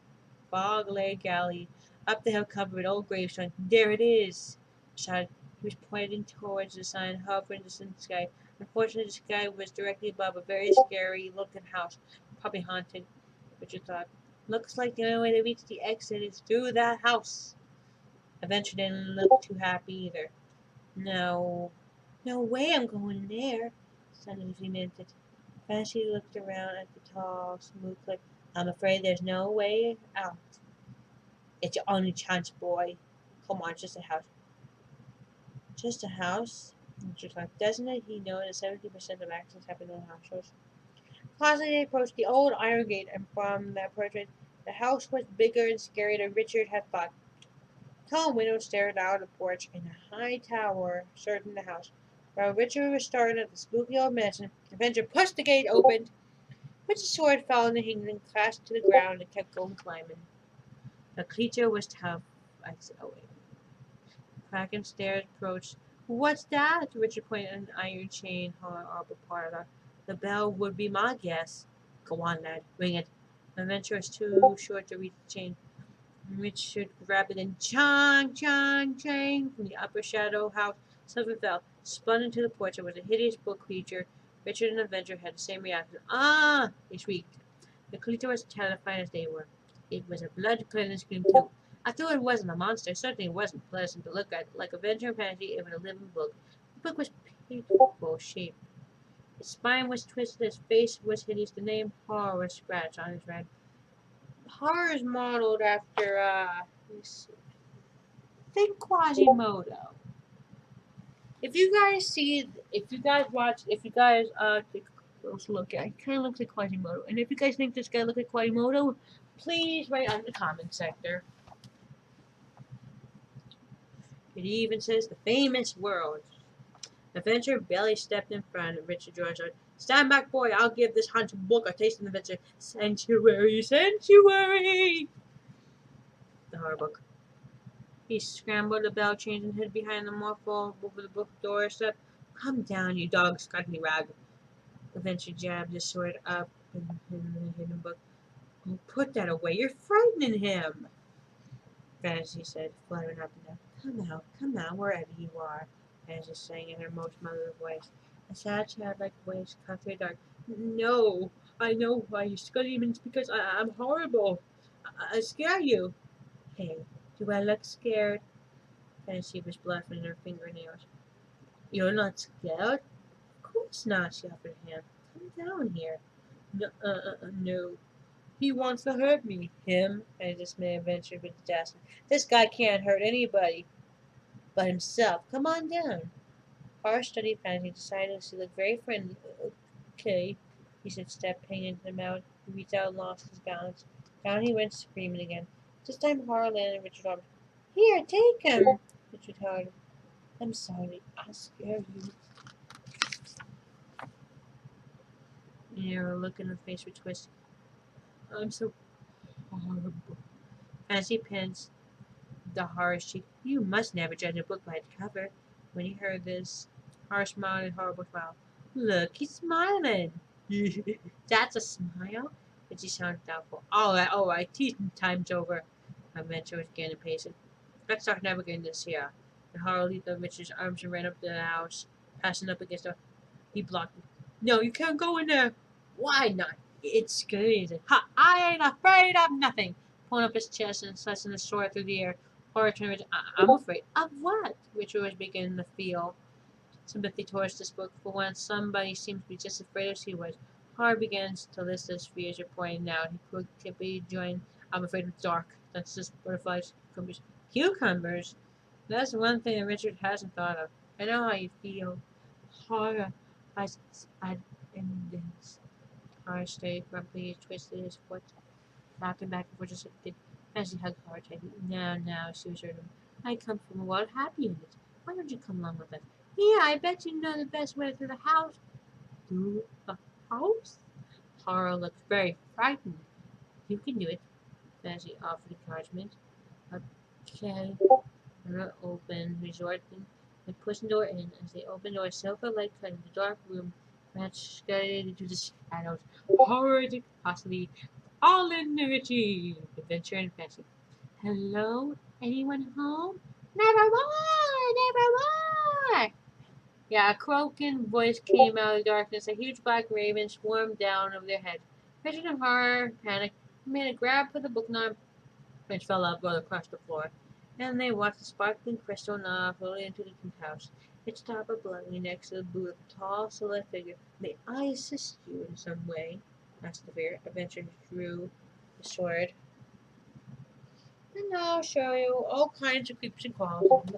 Bog Leg Alley, up the hill covered with old gravestones. There it is! Shouted. He was pointing towards the sign hovering in the sky. Unfortunately, the sky was directly above a very scary looking house, probably haunted, Richard thought. Looks like the only way to reach the exit is through that house. Adventure didn't look too happy either. No, no way I'm going there, suddenly he lamented. Fancy looked around at the tall, smooth cliff. I'm afraid there's no way out. It's your only chance, boy. Come on, just a house. Just a house? Richard thought. Doesn't he know that 70% of accidents happen in households? Cautiously they approached the old iron gate, and from that portrait, the house was bigger and scarier than Richard had thought. Tall windows stared out of the porch, and a high tower surrounded the house. While Richard was staring at the spooky old mansion, the Avenger pushed the gate open. Richard's sword fell in the hinge and crashed to the ground and kept going climbing. The creature was tough. I said, oh wait. Kraken stairs approached. What's that? Richard pointed at an iron chain hung up a parlor. The bell would be my guess. Go on, lad. Ring it. The Adventure was too short to reach the chain. Richard grabbed it and chang, chang, chang from the upper shadow house. Something fell, spun into the porch. It was a hideous book creature. Richard and the Avenger had the same reaction. Ah! They shrieked. The creature was terrifying as they were. It was a blood-curdling scream, too. Although it wasn't a monster, certainly it wasn't pleasant to look at. Like Avenger and Fantasy, it was a living book. The book was pitiful shape. His spine was twisted, his face was hideous. The name Horror was scratched on his red. Horror is modeled after, think Quasimodo. If you guys take a close look at it, kind of looks like Quasimodo. And if you guys think this guy looks like Quasimodo, please write on the comment sector. It even says the famous words. Adventure barely stepped in front of Richard George. Stand back, boy. I'll give this haunted book a taste of adventure. Sanctuary, sanctuary. The horror book. He scrambled the bell chains and hid behind the muffle over the book doorstep. Come down, you dog, scutney rag. Adventure jabbed his sword up in the hidden book. Oh, put that away. You're frightening him, Fantasy said, fluttering up and down. Come out, wherever you are, Fantasy sang in her most motherly voice. A sad, childlike voice cut through the dark. No, I know why you scream. It's because I'm horrible. I scare you. Hey, do I look scared? Fantasy was bluffing her fingernails. You're not scared? Of course not, she offered a hand. Come down here. No. He wants to hurt me. Him? I just may have ventured with disaster. This guy can't hurt anybody but himself. Come on down. Our study Fantasy decided she looked very friendly. Okay, he said, stepping into the mound. He reached out and lost his balance. Down he went, screaming again. This time Horror landed in Richard's arms. Here, take him! Richard howled. I'm sorry, I scared you. Look in her face was twisted. I'm so horrible. Fantasy pins the horror cheek. You must never judge a book by its cover. When he heard this, Horror smiled a horrible smile. Look, he's smiling. That's a smile? But she sounded doubtful. All right, tea time's over. My mentor was getting impatient. Let's start navigating this here. And Horror leaped up Richard's arms and ran up to the house, passing up against her. He blocked it. No, you can't go in there. Why not? It's scary. Ha! I ain't afraid of nothing. Pulling up his chest and slicing his sword through the air. Horror turned Richard. I'm afraid of what? Richard was beginning to feel sympathy towards this book. For once, somebody seemed to be just afraid as he was. Horror begins to list his fears are pointing out. He quickly joined. I'm afraid of the dark. That's just butterflies, cucumbers. Cucumbers? That's one thing that Richard hasn't thought of. I know how you feel. Horror has abundance. Horror stayed grumpy, twisted his foot, rocking back and forth just like did as he hugged Horror tightly. Now, she assured him. I come from a world of happiness. Why don't you come along with us? Yeah, I bet you know the best way through the house. Through the house? Horror looked very frightened. You can do it, Fantasy offered encouragement. Okay. Her open, resorting, and pushing the door in. As they opened the door, silver light cut into the dark room, match scattered into the shadows. Horrid, possibly all energy. Adventure and fantasy. Hello? Anyone home? Nevermore! Nevermore! Yeah, a croaking voice came out of the darkness. A huge black raven swarmed down over their heads. Richard and Horror panicked, made a grab for the book knob, which fell out well across the floor. And they watched the sparkling crystal knob float into the house. It stopped abruptly next to the booth of a tall, silhouette figure. May I assist you in some way? Asked the figure. Adventure drew the sword. And I'll show you all kinds of creeps and crawls.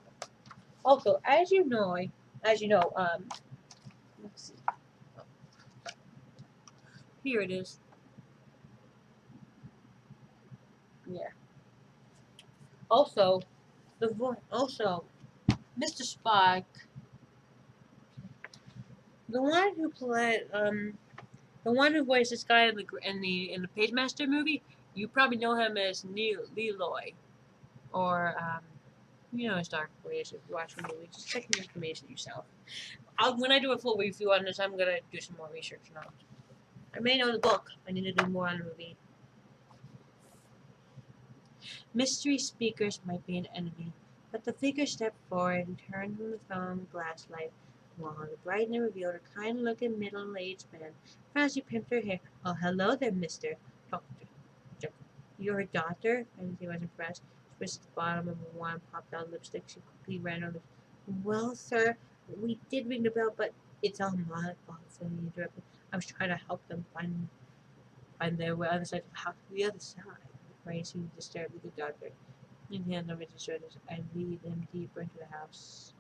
Also, as you know, let's see. Here it is. Yeah. Also, Mr. Spock, the one who played, the one who voiced this guy in the Pagemaster movie, you probably know him as Neil Leroy, or his dark ways if you watch the movie. Just check the information yourself. When I do a full review on this, I'm gonna do some more research now. I may know the book. I need to do more on the movie. Mystery speakers might be an enemy, but the figure stepped forward and turned from the phone glass light, while the brightener revealed a kind-looking middle-aged man. Fancy pimped her hair. Oh, hello there, Mister Doctor. You're a doctor? Fancy was impressed. She twisted the bottom of a warm, popped-out lipstick. She quickly ran over. Well, sir, we did ring the bell, but it's all my fault, so he interrupted. I was trying to help them find their way other side of the house. The other side. Ray seemed disturbed with the doctor. In hand over his shoulders, I lead them deeper into the house.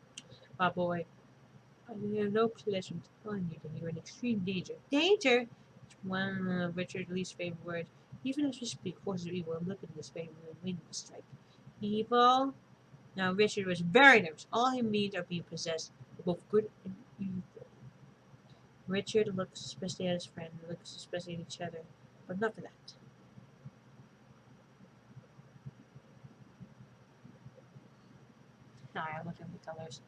My boy, I have no pleasure in telling you that you're in extreme danger. Danger? It's one of Richard's least favorite words. Even as we speak, forces of evil are looking in this favor and waiting to strike. Evil? Now, Richard was very nervous. All he means are being possessed, both good and evil. Richard looked suspiciously at his friend, looked suspiciously at each other, but enough of that. Sorry, I'm looking at the colors.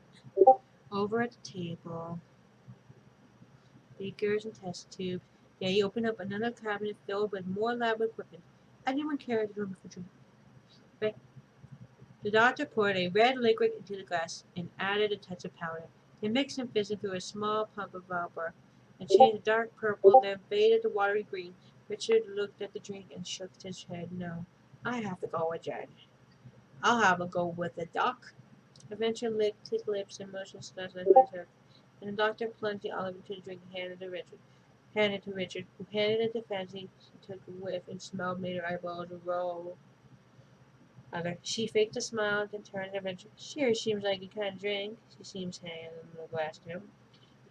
Over at the table, beakers and test tubes, They opened up another cabinet filled with more lab equipment. Anyone carried a room for drink. Right? The doctor poured a red liquid into the glass and added a touch of powder. They mixed and fizzed through a small pump of vapor and changed the dark purple, then faded to watery green. Richard looked at the drink and shook his head. No, I have to go again. I'll have a go with the doc. Adventure licked his lips and motioned slowly to his and the doctor plunged the olive into the drink and handed to Richard, who handed it to Fancy. She took a whiff and smelled, made her eyeballs roll. She faked a smile, then turned to Adventure. Sure, seems like you can't drink. She seems handing the glass to him.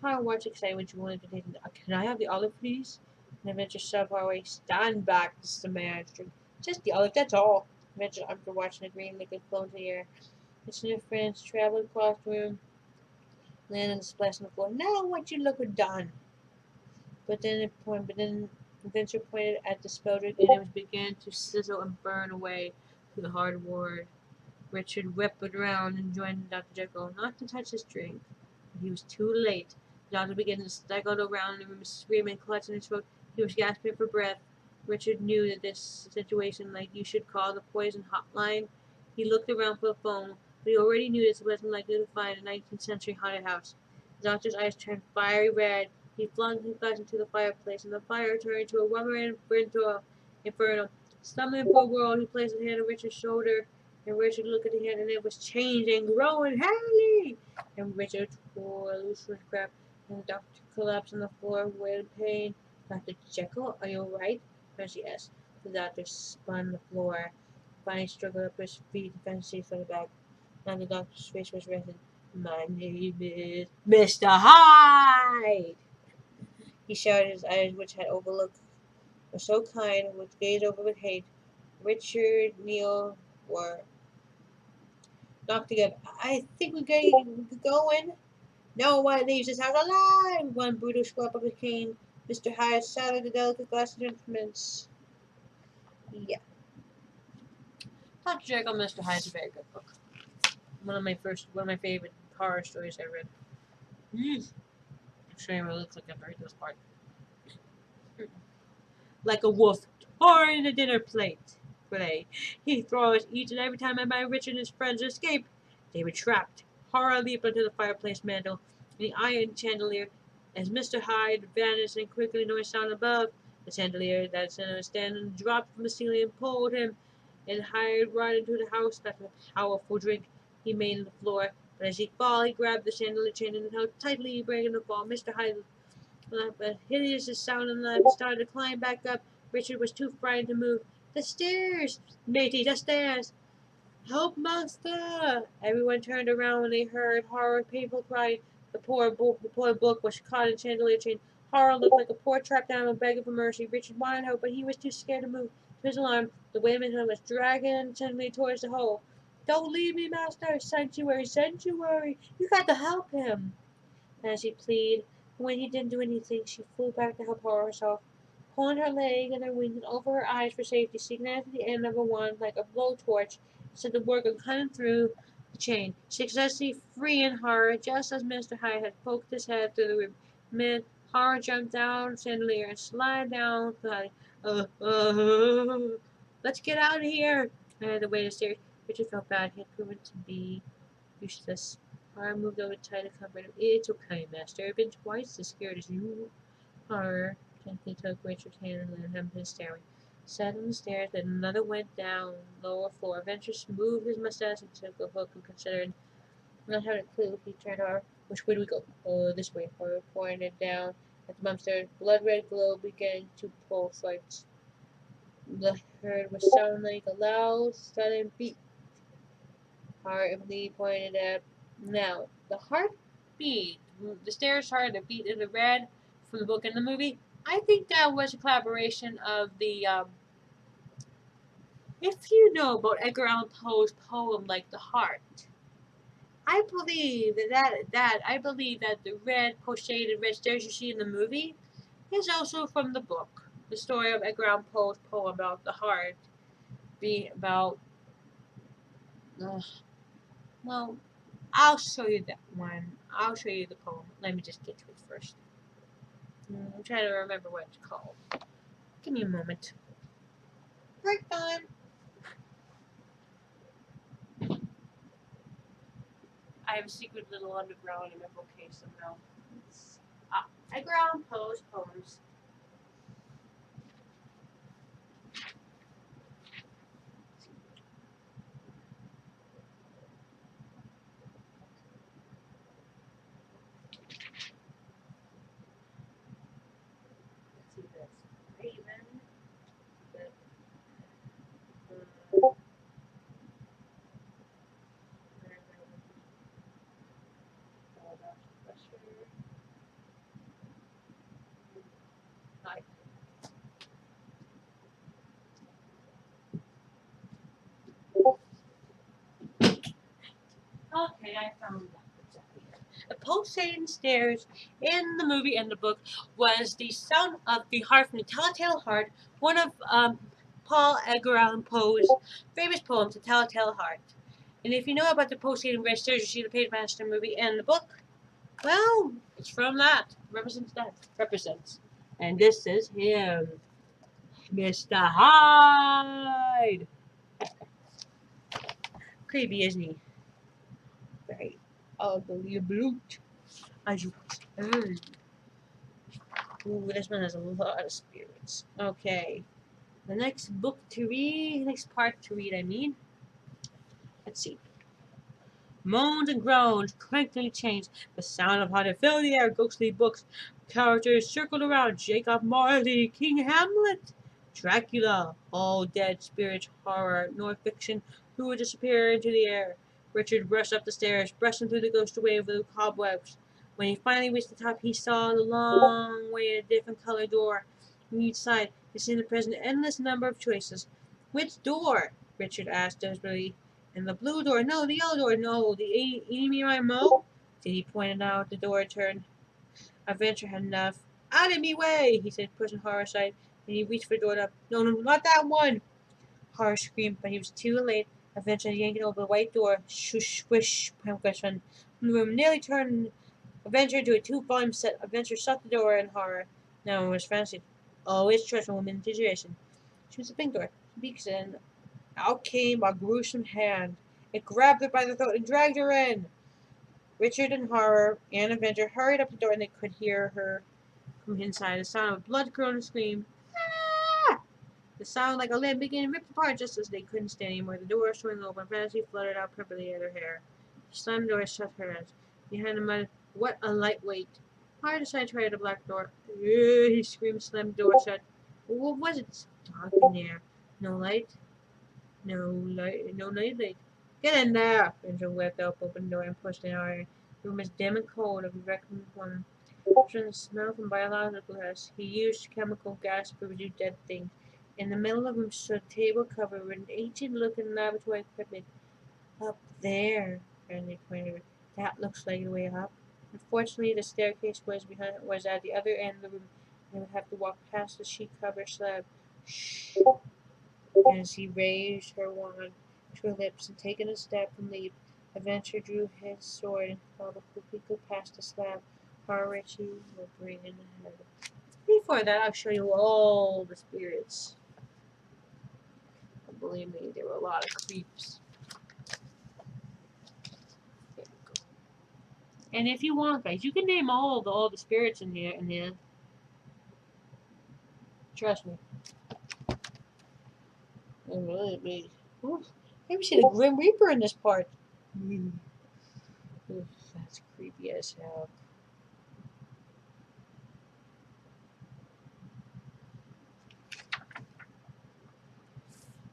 How much excited would you want to take? Can I have the olive, please? And Adventure shoved her away. Stand back, this is the man's drink. Just the olive, that's all. Adventure, after watching the green liquid flow into the air. The sniff friends traveled across the room, landed and splashed on the floor. Now what you look done? But then Adventure pointed at the spell drink and it began to sizzle and burn away through the hard wood. Richard whipped around and joined Dr. Jekyll, not to touch his drink. But he was too late. The doctor began to stagger around the room, screaming, clutching his throat. He was gasping for breath. Richard knew that this situation, like you should call the poison hotline. He looked around for the phone, but he already knew this wasn't likely to find a 19th century haunted house. The doctor's eyes turned fiery red. He flung his glass into the fireplace, and the fire turned into a roaring inferno. Stumbling for a whirl, he placed his hand on Richard's shoulder, and Richard looked at the hand, and it was changing, growing heavily. And Richard tore loose from his grip, and the doctor collapsed on the floor with pain. Dr. Jekyll, are you all right? Fancy asked. The doctor spun the floor. Finally struggled up to his feet. Fancy fell back. Now the doctor's face was resting. My name is Mr. Hyde! He shouted, his eyes, which had overlooked, were so kind, which gazed over with hate. Richard, Neil were knocked together. I think we're getting going. No one leaves this house alive! One brutal swap of his cane. Mr. Hyde shattered the delicate glass instruments. Yeah. Dr. Jekyll and Mr. Hyde is a very good book. One of my favorite horror stories I read. I'm sure it looks like I'm read this part. Like a wolf tore in a dinner plate. He throws each and every time my Richard and his friends escape. They were trapped. Horror leaped onto the fireplace mantel and the iron chandelier as Mr. Hyde vanished and quickly noise sound above. The chandelier that Senator was standing dropped from the ceiling and pulled him and Hyde right into the house. That's a powerful drink he made on the floor. But as he fell, he grabbed the chandelier chain and held tightly, breaking the fall. Mr. Hyde a hideous sound and laugh started to climb back up. Richard was too frightened to move. The stairs! Matey, the stairs! Help, master! Everyone turned around when they heard horror, painful crying. The poor book was caught in chandelier chain. Horror looked like a poor trapped animal begging for mercy. Richard wanted help, but he was too scared to move. To his alarm, the wayman was dragging the chandelier towards the hole. Don't leave me, master! Sanctuary, sanctuary! You got to help him! As she pleaded, but when he didn't do anything, she flew back to help Horror herself, pulling her leg and her wings and over her eyes for safety. She at the end of a wand like a blowtorch, set the work of cutting through the chain, successfully freeing Horror just as Mr. Hyde had poked his head through the roof. Mid Horror jumped down chandelier and slid down the let's get out of here! I had to wait a stairs. Richard felt bad. He had proven to be useless. Horror moved over to try to comfort him. It's okay, master. I've been twice as scared as you. Horror gently took Richard's hand and led him to the stairway. Sat on the stairs, then another went down, lower floor. Venture smoothed his mustache and took a hook and considered. Not having a clue, he turned to her. Which way do we go? Oh, this way. Horror pointed down at the upstairs. Blood-red glow began to pulsate. The heard was sound like a loud, sudden beat. Horror pointed at now, the heartbeat, the stairs heart, the beat in the red from the book and the movie. I think that was a collaboration of the, if you know about Edgar Allan Poe's poem like The Heart, I believe that the red pochette red stairs you see in the movie is also from the book. The story of Edgar Allan Poe's poem about the heart being about, well, I'll show you that one. I'll show you the poem. Let me just get to it first. I'm trying to remember what it's called. Give me a moment. Break time. I have a secret little underground in my bookcase somehow. Underground poems. Let's see this. Raven. Okay, I found that. The pulsating stairs in the movie and the book was the sound of the heart from the Telltale Heart, one of Paul Edgar Allan Poe's famous poems, The Telltale Heart. And if you know about the pulsating red stairs, you see the Pagemaster movie and the book, well, it's from that. Represents that. Represents. And this is him, Mr. Hyde. Creepy, isn't he? Very ugly brute. As you heard. Ooh, this one has a lot of spirits. Okay. The next book to read, next part to read, I mean. Let's see. Moans and groans, crankly changed. The sound of how to fill the air, ghostly books. Characters circled around. Jacob Marley, King Hamlet. Dracula, all dead spirits, horror, nor fiction, who would disappear into the air. Richard rushed up the stairs, brushing through the ghost wave of the cobwebs. When he finally reached the top, he saw the long way a different colored door. On each side, he seemed to present an endless number of choices. Which door? Richard asked desperately. And the blue door, no, the yellow door, no, the eating my mo? Did he point it out? The door turned. Adventure had enough. Out of me way, he said, pushing horror aside. And he reached for the door up. No, no, not that one. Horror screamed, but he was too late. Adventure yanked over the white door. Shush, swish, pumpkin. The room nearly turned Adventure into a two-volume set. Adventure shut the door in horror. No one was fancied. Always trust a woman's intuition. She was a pink door. She peeked in. Out came a gruesome hand. It grabbed her by the throat and dragged her in. Richard and Horror and Avenger hurried up the door and they could hear her from inside. The sound of a blood-curdling scream. Ah! The sound like a limb began to rip apart just as they couldn't stand anymore. The door swung open. Fantasy fluttered out purplely at her hair. She slammed the door shut her eyes. Behind the mud, what a lightweight. Horror decided to try the black door. He screamed, slammed the door shut. What was it? It's dark in there. No light. No light. Get in there! Ranger whipped open the door and pushed it out. The room was dim and cold of a reckoned one. From the smell from biological gas, he used chemical gas to produce dead things. In the middle of the room stood a table covered with an ancient-looking laboratory equipment. Up there, Randy pointed. That looks like the way up. Unfortunately, the staircase was at the other end of the room. They would have to walk past the sheet-covered slab. Shh. As he raised her wand to her lips and taken a step from leap, Adventure drew his sword and followed quickly past the slab. Richie will bring in ahead. Before that, I'll show you all the spirits. And believe me, there were a lot of creeps. There we go. And if you want, guys, you can name all the spirits in here. Trust me. Really. Ooh, maybe see the Grim Reaper in this part. Ooh, that's creepy as hell.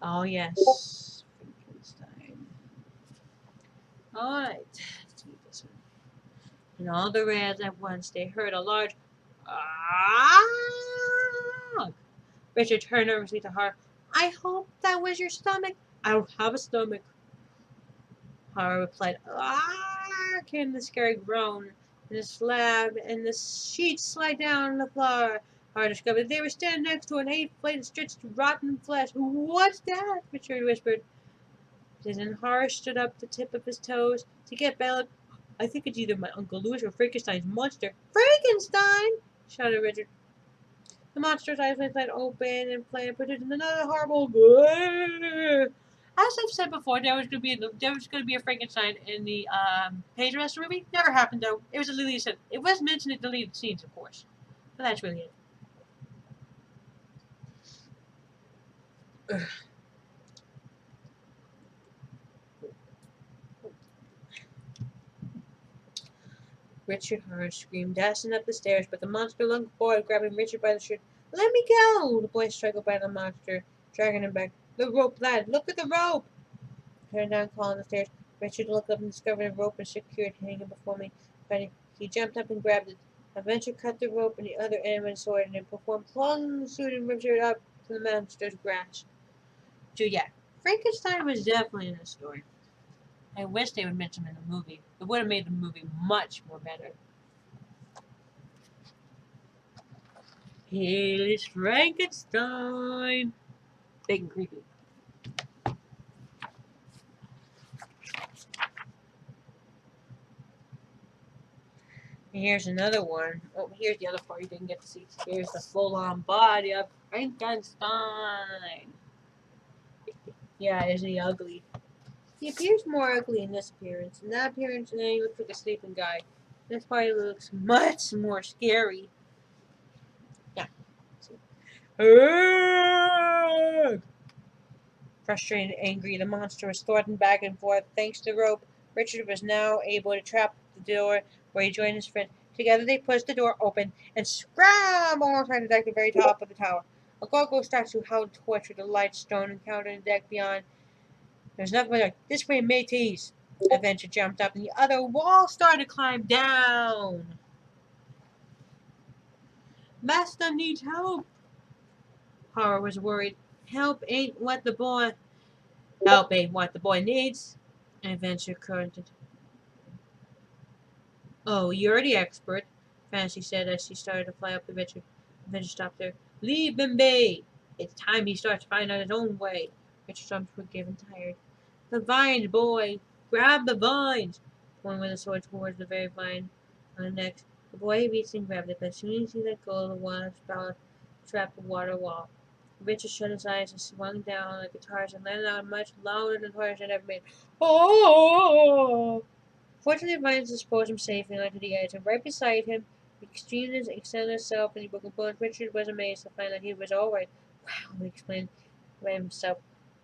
Oh yes, Frankenstein. All right, let's read this one. And all the rats at once they heard a large ah. Richard turned nervously to her. I hope that was your stomach. I don't have a stomach. Horror replied. Ah! Came the scary groan, and the slab and the sheets slid down on the floor. Horror discovered they were standing next to an 8-plated stretched rotten flesh. What's that? Richard whispered. Then Horror stood up the tip of his toes to get Bella. I think it's either my Uncle Louis or Frankenstein's monster. Frankenstein! shouted Richard. The monster's eyes went open and flame produced another horrible good. As I've said before, there was going to be a Frankenstein in the Pagemaster movie. Never happened though. It was a deleted scene. It was mentioned in deleted scenes, of course, but that's really it. Richard heard a scream dashing up the stairs, but the monster lunged forward, grabbing Richard by the shirt. "Let me go!" The boy struggled by the monster, dragging him back. "The rope, lad! Look at the rope!" Turned down, calling the stairs. Richard looked up and discovered a rope and secured hanging before me. Finally, he jumped up and grabbed it. Adventure cut the rope in the other end with a sword and then performed plunged shooting Richard up to the monster's grasp. So yeah, Frankenstein was definitely in this story. I wish they would mention him in the movie. It would have made the movie much more better. Here's Frankenstein. Big and creepy. And here's another one. Oh, here's the other part you didn't get to see. Here's the full-on body of Frankenstein. Yeah, isn't he ugly? He appears more ugly in this appearance. In that appearance, and then he looks like a sleeping guy. This part looks much more scary. Yeah. Frustrated and angry, the monster was thwarting back and forth. Thanks to the rope, Richard was now able to trap the door where he joined his friend. Together they pushed the door open and scrambled trying to deck the very top of the tower. A gargoyle statue held a torch with a light stone encountered the deck beyond. There was nothing but like, "This way, mateys!" Adventure jumped up and the other wall started to climb down. "Master needs help." Horror was worried. Help ain't what the boy needs. Adventure grunted. "Oh, you're the expert," Fancy said as she started to fly up the Richard. Adventure stopped there. "Leave him be. It's time he starts finding out his own way." Richard's arms were given tired. "The vines, boy! Grab the vines!" Pointing with a sword towards the very vine on the next. The boy reached and grabbed it, but as soon as he let go, the water spout trapped the water wall. Richard shut his eyes and swung down like a Tarzan and landed out much louder than Tarzan had ever made. "Oh!" Fortunately, the vines disposed him safely onto the edge, and right beside him, the extremely extended itself in the broken bones. Richard was amazed to find that he was all right. "Wow," he exclaimed by himself.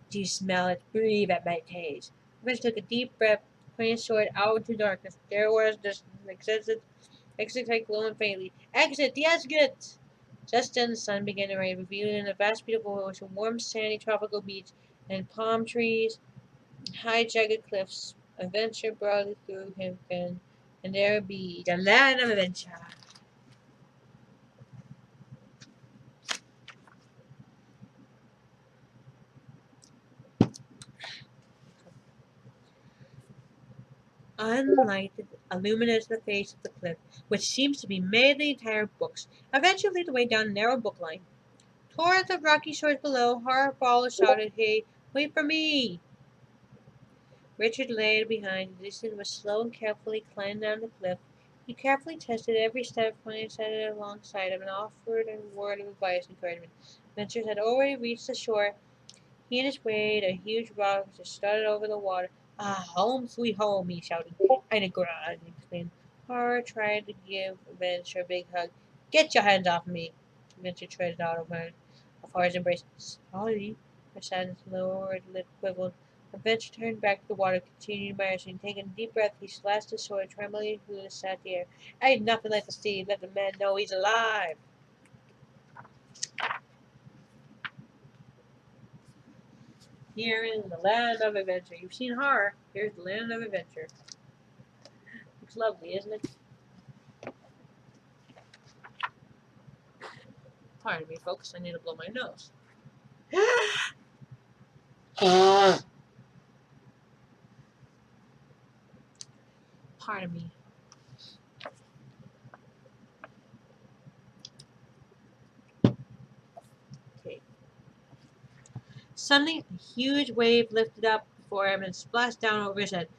"Do you smell it? Breathe at my taste." Richard took a deep breath, pointing his sword out into darkness. There was this exit light glowing faintly. "Exit! The exit!" Just then the sun began to rise, revealing a vast, beautiful ocean, warm, sandy, tropical beach, and palm trees, high, jagged cliffs. Adventure broadly through him, and there be the land of adventure. Unlighted, illuminates the face of the cliff, which seems to be made of the entire books. Adventure lead the way down a narrow book line. Towards the rocky shores below, Horror followed, shouted, "Hey, wait for me!" Richard lagged behind. The distance was slow and carefully climbed down the cliff. He carefully tested every step, pointing it alongside him, and offered a word of advice and encouragement. Adventure had already reached the shore. He and his weight, a huge rock, just started over the water. "Ah, home, sweet home," he shouted. "Eine Grad," he exclaimed. Horror tried to give Adventure a big hug. "Get your hands off me!" Adventure treaded out of Horror's embrace. "Sorry." Her sadness lowered lip quivered. Adventure turned back to the water, continued marching. Taking a deep breath, he slashed his sword, trembling through the sat air. "Ain't nothing left to see. Let the man know he's alive." Here is the land of adventure. You've seen Horror. Here's the land of adventure. Looks lovely, isn't it? Pardon me, folks. I need to blow my nose. Pardon me. Okay. Suddenly, a huge wave lifted up before him and splashed down over his head.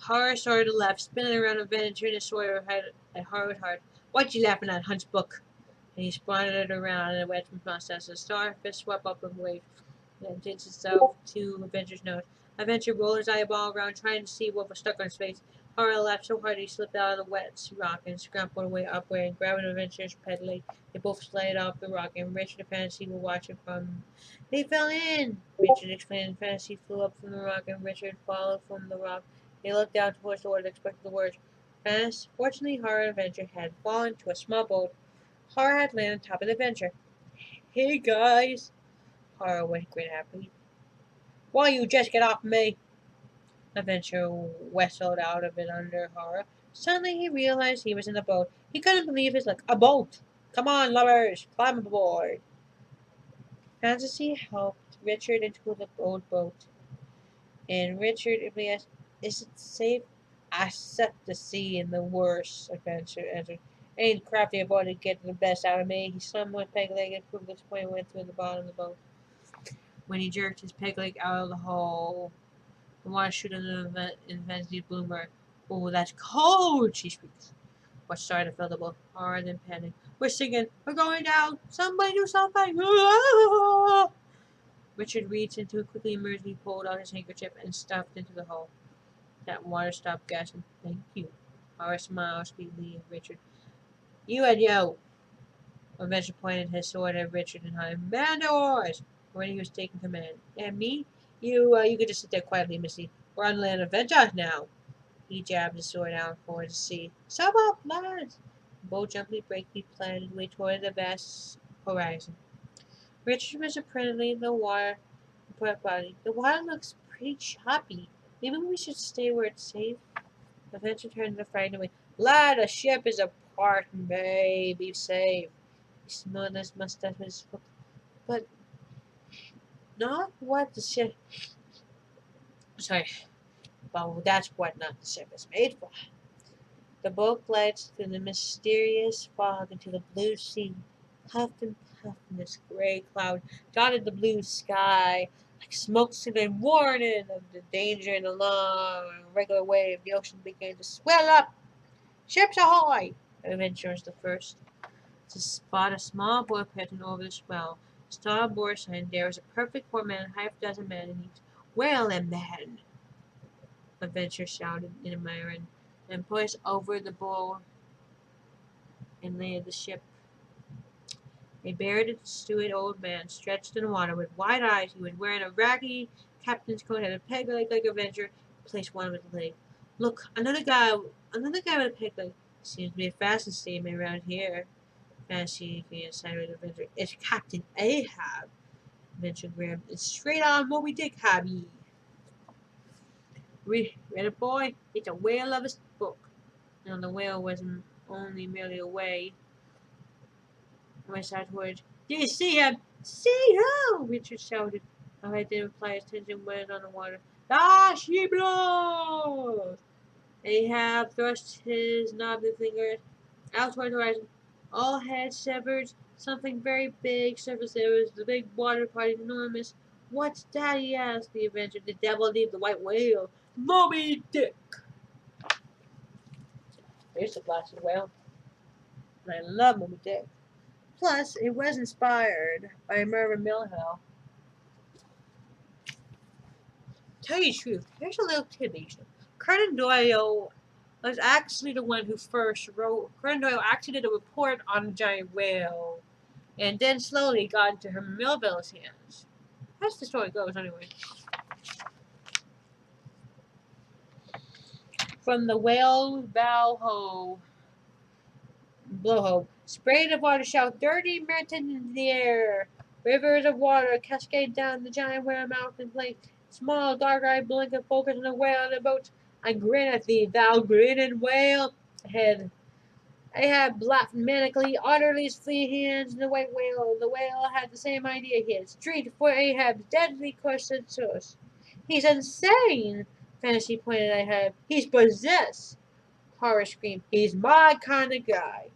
Horror started to laugh, spinning around Adventure in his sword had a horrid heart. "What you laughing at, hunchbook?" and he spun it around in a wedge mustache. The starfish swept up and waved, and ditched itself to Adventure's nose. Adventure rolled his eyeball around, trying to see what was stuck on his face. Horror laughed so hard he slipped out of the wet rock and scrambled away upward and grabbed Adventure's pet leg. They both slid off the rock, and Richard and Fantasy were watching from. They fell in! Richard explained. Fantasy flew up from the rock, and Richard followed from the rock. They looked down towards the water and expected the worst. Fortunately, Horror and Adventure had fallen to a small boat. Horror had landed on top of the Adventure. Hey guys! Horror went grin happily. Why you just get off me? Adventure whistled out of it under Horror. Suddenly he realized he was in a boat. He couldn't believe his luck. A boat! Come on, lovers, climb aboard. Fantasy helped Richard into the old boat. And Richard asked, is it safe? I set the sea in the worst, Adventure answered. Ain't crafty avoided to get the best out of me. He swam with peg leg and proved this point went through the bottom of the boat. When he jerked his peg leg out of the hole, the water shoot under the Fantasy's bloomer. Oh, that's cold, she squeaks. What started to fill the boat hard and panic. We're singing, we're going down, somebody do something. Richard reached into it quickly emerged. He pulled out his handkerchief and stuffed into the hole. That water stopped gasping. Thank you. Horace smiled sweetly at Richard. You and you. Adventure pointed his sword at Richard and Hyde. Man the oars! When he was taking command. And me? You could just sit there quietly, Missy. We're on land adventure now. He jabbed his sword out towards the sea. Stop up, lads! The boat jumpily brakely plunged way toward the vast horizon. Richard was apparently in the water. The water looks pretty choppy. Maybe we should stay where it's safe. Adventure turned the frightened away. Lad, a ship is apart and may be safe. He smoothed his mustache with his foot. But not what the ship. Sorry. Well, that's what not the ship is made for. The boat glided through the mysterious fog into the blue sea. Puffed and puffed, and this gray cloud dotted the blue sky like smoke signal warning of the danger in the long, regular wave. The ocean began to swell up. Ships ahoy! Adventure was the first to spot a small boat pattern over the swell. Starboard side there was a perfect 4-man, half dozen men in each. Well, and then, Adventure shouted in admiration, and pushed over the bow and landed the ship. A bearded, stewed old man stretched in the water with wide eyes. He was wearing a raggedy captain's coat, had a peg leg like Adventure, placed one with a leg. Look, another guy with a peg leg. Seems to be a fashion statement around here. Fantasy came sideways Adventure. It's Captain Ahab. Adventure grabbed. It's straight on Moby Dick, Habby. Read it, boy. It's a whale of a book. Now the whale wasn't only merely a way. Went southward. Do you see him? See who? Richard shouted. I didn't reply. His attention went on the water. Ah, she blows! Ahab thrust his knobby fingers out toward the horizon. All heads severed. Something very big surfaced. There was the big water party, enormous. What's that? He asked the Avenger. The devil leave the white whale. Moby Dick! There's the blasted whale. I love Moby Dick. Plus, it was inspired by Mervyn Millhill. Tell you the truth, here's a little tidbit. Conan Doyle was actually the one who first wrote. Conan Doyle actually did a report on the giant whale, and then slowly got into her Melville's hands. That's the story goes, anyway. From the whale blowhole, sprayed of water shout, dirty mountain in the air. Rivers of water cascade down the giant whale mouth and plate. Small, dark-eyed blinking focus on the whale in the boat. I grin at thee, thou grinning whale. Ahead, Ahab laughed manically, utterly his free hands in the white whale. The whale had the same idea he had. Street for Ahab's deadly question source. He's insane! Fantasy pointed at Ahab. He's possessed! Horror screamed. He's my kind of guy.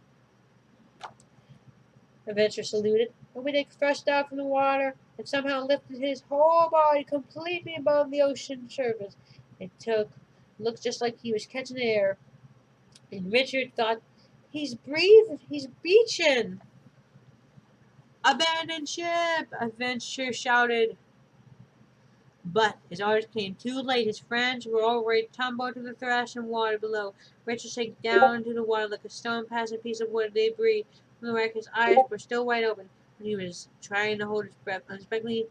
Adventure saluted. Moby Dick thrust out from the water and somehow lifted his whole body completely above the ocean surface. It looked just like he was catching air. And Richard thought, he's breathing, he's beaching. Abandon ship! Adventure shouted. But his orders came too late. His friends were already tumbled to the thrashing water below. Richard sank down into the water like a stone past a piece of wood debris from the wreck. His eyes were still wide open, and he was trying to hold his breath. Unexpectedly,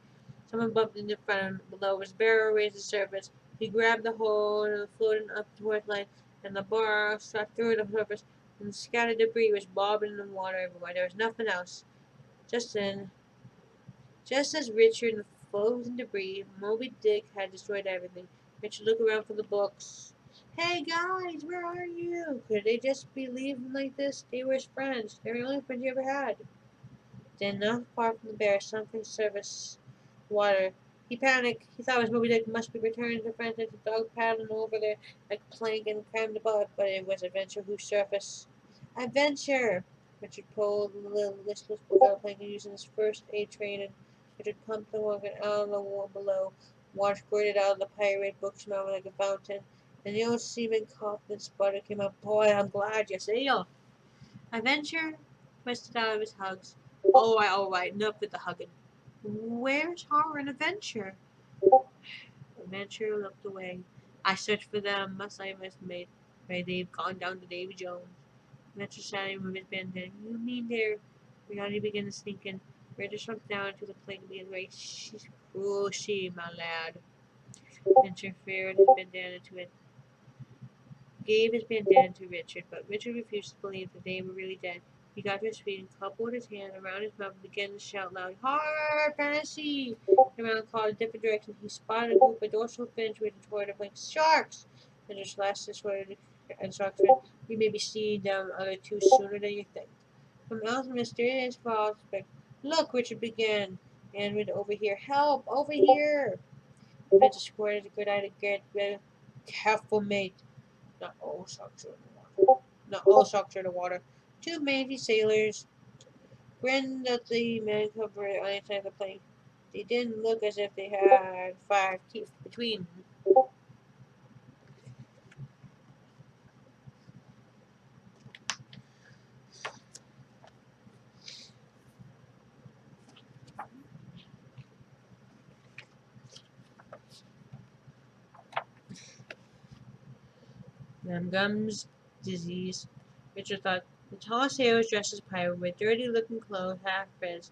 someone bumped into front of him below. His barrel raised the surface. He grabbed the hold and floated up towards light, and the bar struck through the surface, and scattered debris was bobbing in the water everywhere. There was nothing else. Just then, just as Richard and the floating debris, Moby Dick had destroyed everything. Richard looked around for the books. Hey guys, where are you? Could they just be leaving like this? They were his friends. They were the only friends he ever had. Then, not far from the bear, something surfaced water. He panicked. He thought his Moby Dick must be returning to France. The dog paddling over there like a plank and crammed above, but it was Adventure who surfaced. Adventure! Richard pulled the little listless book out of the plank using his first aid training. Richard pumped the water out of the wall below. Water squirted out of the pirate book, smelling like a fountain. And the old seaman coughed and sputtered, came up. Boy, I'm glad you sailed. Adventure twisted out of his hugs. All right, enough with the hugging. Where's Horror and Adventure? Adventure looked away. I searched for them, must I have made. Maybe they've gone down to Davy Jones. Adventure sat and moved his bandana. You mean they're reality began to sneak in. Rita shrunk down to the plank and began to wait. She's cruel, she, my lad. Adventure feared his bandana to it. Gave his bandana to Richard, but Richard refused to believe that they were really dead. He got to his feet and coupled his hand around his mouth and began to shout loud, Horror! Fantasy! Around called a different direction. He spotted a group of dorsal fins wading toward him like sharks! And just slashed his sword and shark's fin. We may be seeing them other two sooner than you think. From out the mysterious prospect, look, Richard began. And with over here, help! Over here! Richard squirted a good eye to get rid of. Careful, mate. Not all sharks are in the water. Not all sharks are in the water. Two mangy sailors grinned at the man covered on each side of the plane. They didn't look as if they had 5 teeth between them. Gums disease. Richard thought. The tall sailor was dressed as a pirate with dirty-looking clothes, half finished,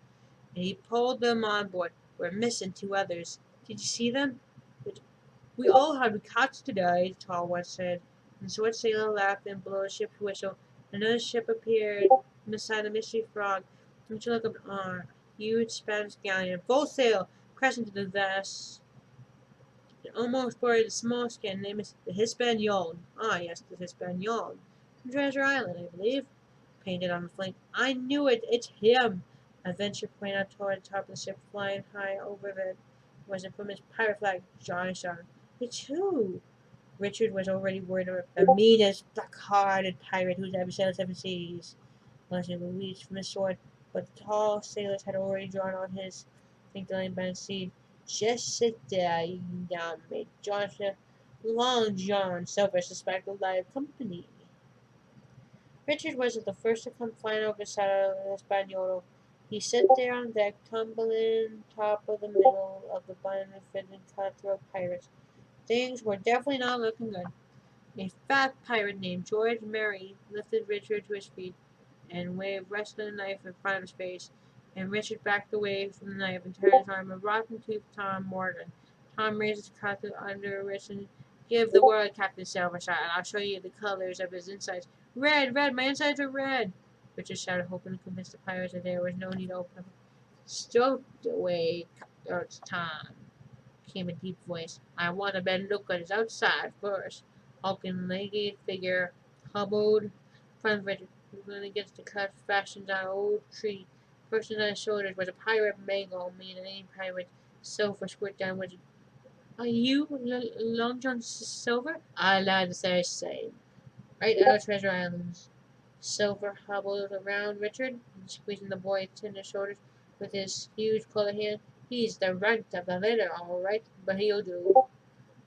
and he pulled them on board. We're missing 2 others. Did you see them? We all had cats today, the tall one said. And so a sailor laughed and blew a ship's whistle. Another ship appeared on the side of the Mystery Frog. And she looked up on a huge Spanish galleon, full sail, crashing to the vast. It almost buried the small skin named the Hispaniola. Ah, yes, the Hispaniola. From Treasure Island, I believe. Painted on the flank. I knew it! It's him! Adventure pointed out toward the top of the ship, flying high overhead. It wasn't from his pirate flag. Johnny shouted. It's who? Richard was already worried about the meanest, black-hearted pirate who's ever sailed 7 seas. Leslie reached from his sword, but the tall sailors had already drawn on his. Think the line by the sea. Just sit there, you damn mate. Joshua, Long John, Silver, suspected live company. Richard wasn't the first to come flying over the side of the Hispaniola. He sat there on deck, tumbling top of the middle of the bun-fitted cutthroat pirates. Things were definitely not looking good. A fat pirate named George Merry lifted Richard to his feet and waved wrestling knife in front of his face, and Richard backed away from the knife and turned his arm and rotten tooth Tom Morgan. Tom raised his cutlass under Richard. Give the word, Captain Silverside, and I'll show you the colors of his insides. Red, red, my insides are red! Richard shouted, hoping to convince the pirates that there was no need to open them. Stowed away, Cutthroat's Tom, came a deep voice. I want a better look at his outside first. Hulking legged figure hobbled in front of Richard, leaning against the cut fashioned on an old tree. Perched on his shoulders was a pirate mango, meaning any pirate. Silver squirt down Richard. Are you Long John Silver? I lied to say same. Right out of Treasure Islands. Silver hobbled around Richard, squeezing the boy's tender shoulders with his huge colored hand. He's the runt of the litter, all right, but he'll do.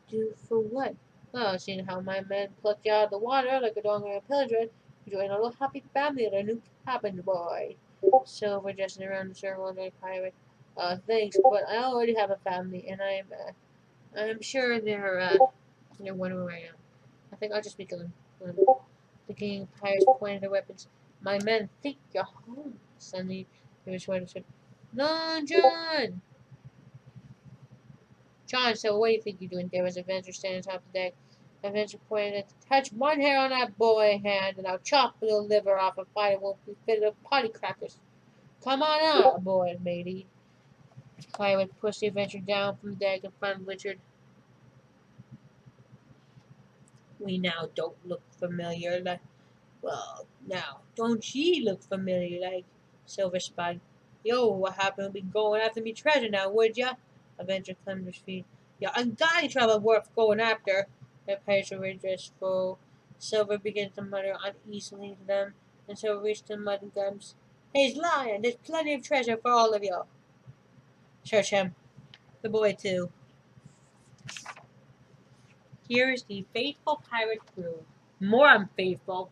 Do for what? Well, seeing how my men plucked you out of the water like a dog or a pillager, you join a little happy family at a new cabin, boy. Silver just around the circle of the pirate. Thanks, but I already have a family, and I'm sure they're wondering where I am. I think I'll just be going. The king pirates pointed their weapons. My men think you're home. Suddenly, there was one who said, "No, John! John, so what do you think you're doing?" There was a Avenger standing on top of the deck. The Avenger pointed at touch one hair on that boy hand, and I'll chop the liver off a fight. It won't be fit of potty crackers. Come on out, boy, matey. Pirate pushed the Avenger down from the deck in front of Richard. We now don't look familiar. Well, now, don't ye look familiar like Silver Spud? Yo, what happened to be going after me treasure now, would ya? Avenger climbed to his feet. Yeah, I've got any trouble worth going after. The pirates were redressed full. Silver began to mutter uneasily to them, and Silver reached the mud and gums. He's lying. There's plenty of treasure for all of you. Search him. The boy, too. Here is the faithful pirate crew. More unfaithful.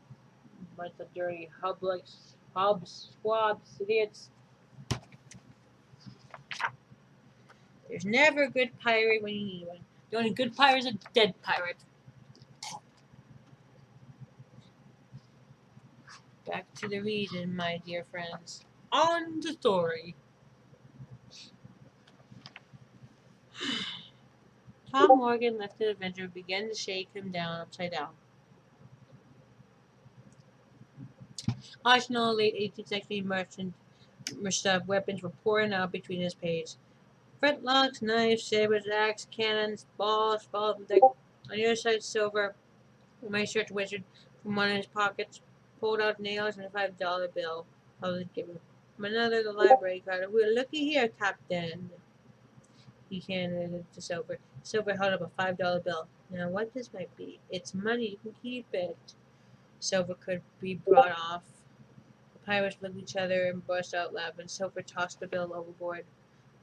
Bunch of dirty hubs, squabs, idiots. There's never a good pirate when you need one. The only good pirate is a dead pirate. Back to the reading, my dear friends. On the story. Tom Morgan lifted the Avenger and began to shake him down upside down. Arsenal late 18th century merchant weapons were pouring out between his pages. Flintlocks, knives, sabers, axes, cannons, balls, on the other side, Silver, the research wizard, from one of his pockets, pulled out nails and a $5 bill. Probably given from another, the library card. Well, looky here, Captain. He handed it to Silver. Silver held up a $5 bill. Now, what this might be? It's money. You can keep it. Silver could be brought off. The pirates looked at each other and burst out laughing. Silver tossed the bill overboard.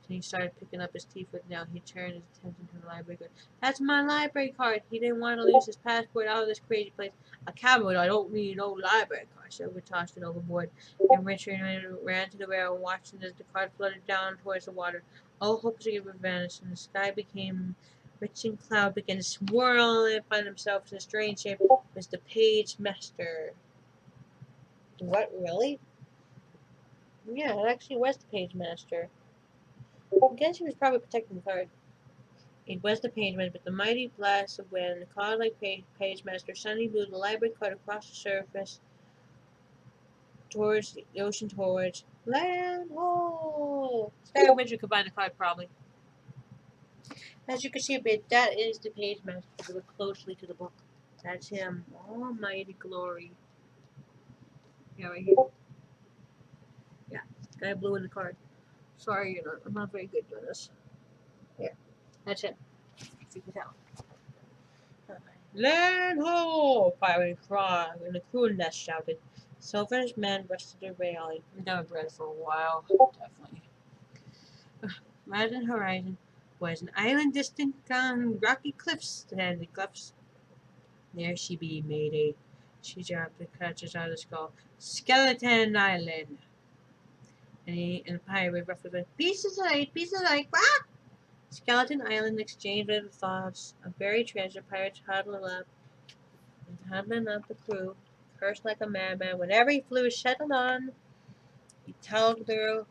And he started picking up his teafoot. Now he turned his attention to the library card. That's my library card. He didn't want to lose his passport out of this crazy place. A cowboy, I don't need no library card. Silver tossed it overboard. And Richard ran to the rail, watching as the card floated down towards the water. All hopes of it vanished, and the sky became rich in cloud, began to swirl and find himself in a strange shape. It was the pagemaster. What, really? Yeah, it actually was the pagemaster. I guess he was probably protecting the card. It was the pagemaster, but the mighty blast of wind, the cloud-like pagemaster, suddenly blew the library card across the surface towards the ocean, towards land. Oh! Sky Wizard could find the card, probably. As you can see a bit, that is the pagemaster. If you look closely to the book, that's him. Almighty glory. Yeah, right here. Yeah, guy blew in the card. Sorry, I'm not very good at this. Yeah, that's him. If you can tell. Land ho! Pirate cried, and the crew nest shouted. Silver's men rested their railing. I'm down with bread for a while, definitely. Rather than horizon was an island distant on rocky cliffs, and the cliffs. There she be, matey. She dropped the clutches out of the skull. Skeleton Island. And the pirate roughly went, pieces of light, ah! Skeleton Island exchanged little thoughts of buried treasure. Pirates huddling up the crew, cursed like a madman. Whenever he flew shuttled on, he told the girl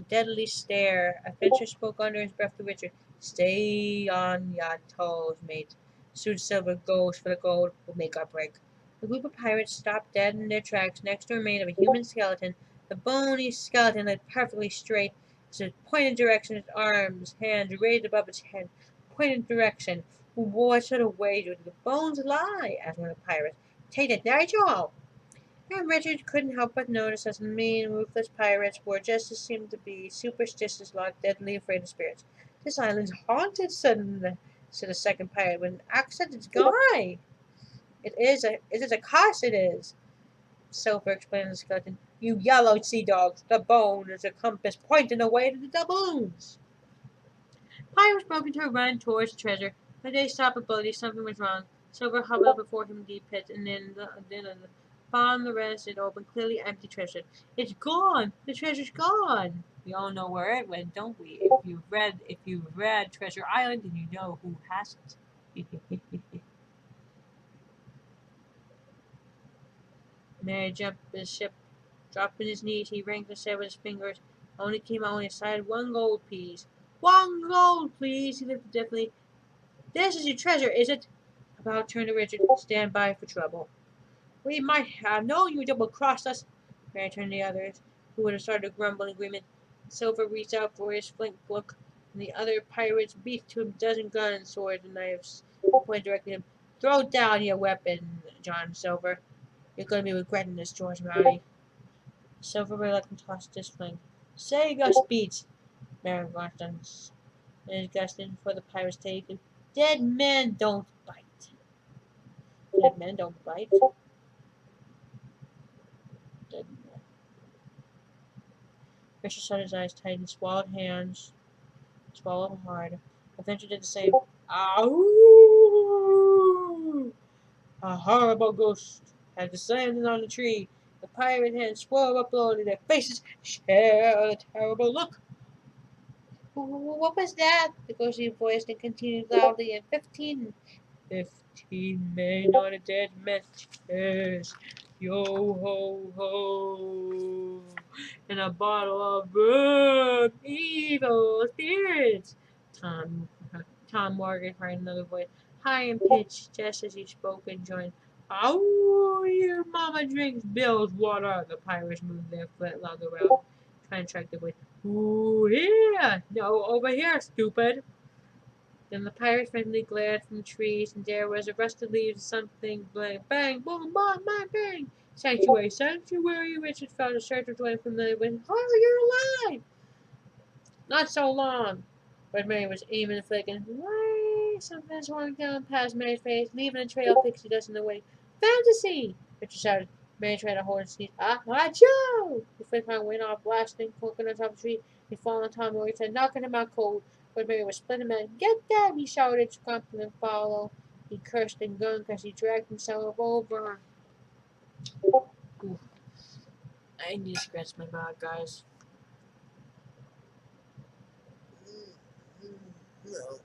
deadly stare. A Fincher spoke under his breath to Richard. Stay on your toes, mate. Soon Silver goes for the gold. We'll make our break. The group of pirates stopped dead in their tracks next to the remain of a human skeleton. The bony skeleton lay perfectly straight. Its pointed direction, its arms, hands raised above its head. Pointed direction. What sort of way do the bones lie? Asked one of the pirates. Take it, Nigel! And Richard couldn't help but notice that the mean, ruthless pirates were just as seemed to be superstitious like deadly afraid of spirits. This island's haunted, said a second pirate with an accent. It's guy. It is a curse, it is. Silver explained to the skeleton. You yellow sea dogs, the bone is a compass pointing the way to the doubloons. Pirates broke into a run towards the treasure, but they stopped abruptly. Something was wrong. Silver hovered before him in the deep pit, and then found the rest and opened clearly empty treasure. It's gone! The treasure's gone! We all know where it went, don't we? If you've read Treasure Island, then you know who hasn't. Mary jumped his ship, dropped on his knees. He rang the sail with his fingers. Only came out on his side 1 gold piece. 1 gold, please, he lifted deftly. This is your treasure, is it? About turned to Richard. Stand by for trouble. We might have known you double-crossed us. Mary turned to the others, who would have started to grumble in agreement. Silver reached out for his flint book, and the other pirates beefed to him a dozen guns, swords, and knives. He pointed directly at him. Throw down your weapon, John Silver. You're going to be regretting this, George Murray. Silver reluctantly tossed his flint. Say your speech, Mary glanced on his Guston for the pirates taken. Dead men don't bite. Dead men don't bite. Dead men. Richard shut his eyes tight and swallowed hard. Adventure did the same. Ow! A horrible ghost had descended on the tree. The pirate hands swirled up slowly, their faces shared a terrible look. What was that? The ghostly voice then continued loudly, and 15 men on a dead man's chest. Yo ho ho! And a bottle of rum, evil spirits. Tom Morgan heard another voice, high in pitch, just as he spoke and joined. Oh, your mama drinks Bill's water. The pirates moved their flintlock around, trying to track the voice. Ooh, here! No, over here, stupid! Then the pirates faintly glared from the trees, and there was a rusted leaves and something bang, bang, boom, bang, bang, bang. Sanctuary, sanctuary! Richard felt a surge of joy from the wind. Oh, you're alive! Not so long! But Mary was aiming and flicking. Why? Something swung down past Mary's face, leaving a trail of pixie dust in the way. Fantasy! Richard shouted. Mary tried to hold and sneeze. Ah, Joe! The flickering went off, blasting coconut off the tree. He fell on Tom Morgan's head, knocking him out cold. But Mary was splitting him. Get them! He shouted, scrumping and follow. He cursed and gunned as he dragged himself over. Ooh. I need to scratch my back, guys. No.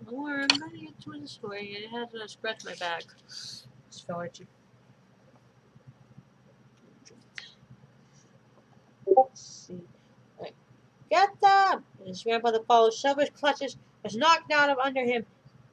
Don't worry, I'm gonna get to the story. It has to scratch my back. Just fell at you. Let's see. Right. Get them! And his grandfather followed. Silver's clutches was knocked out of under him.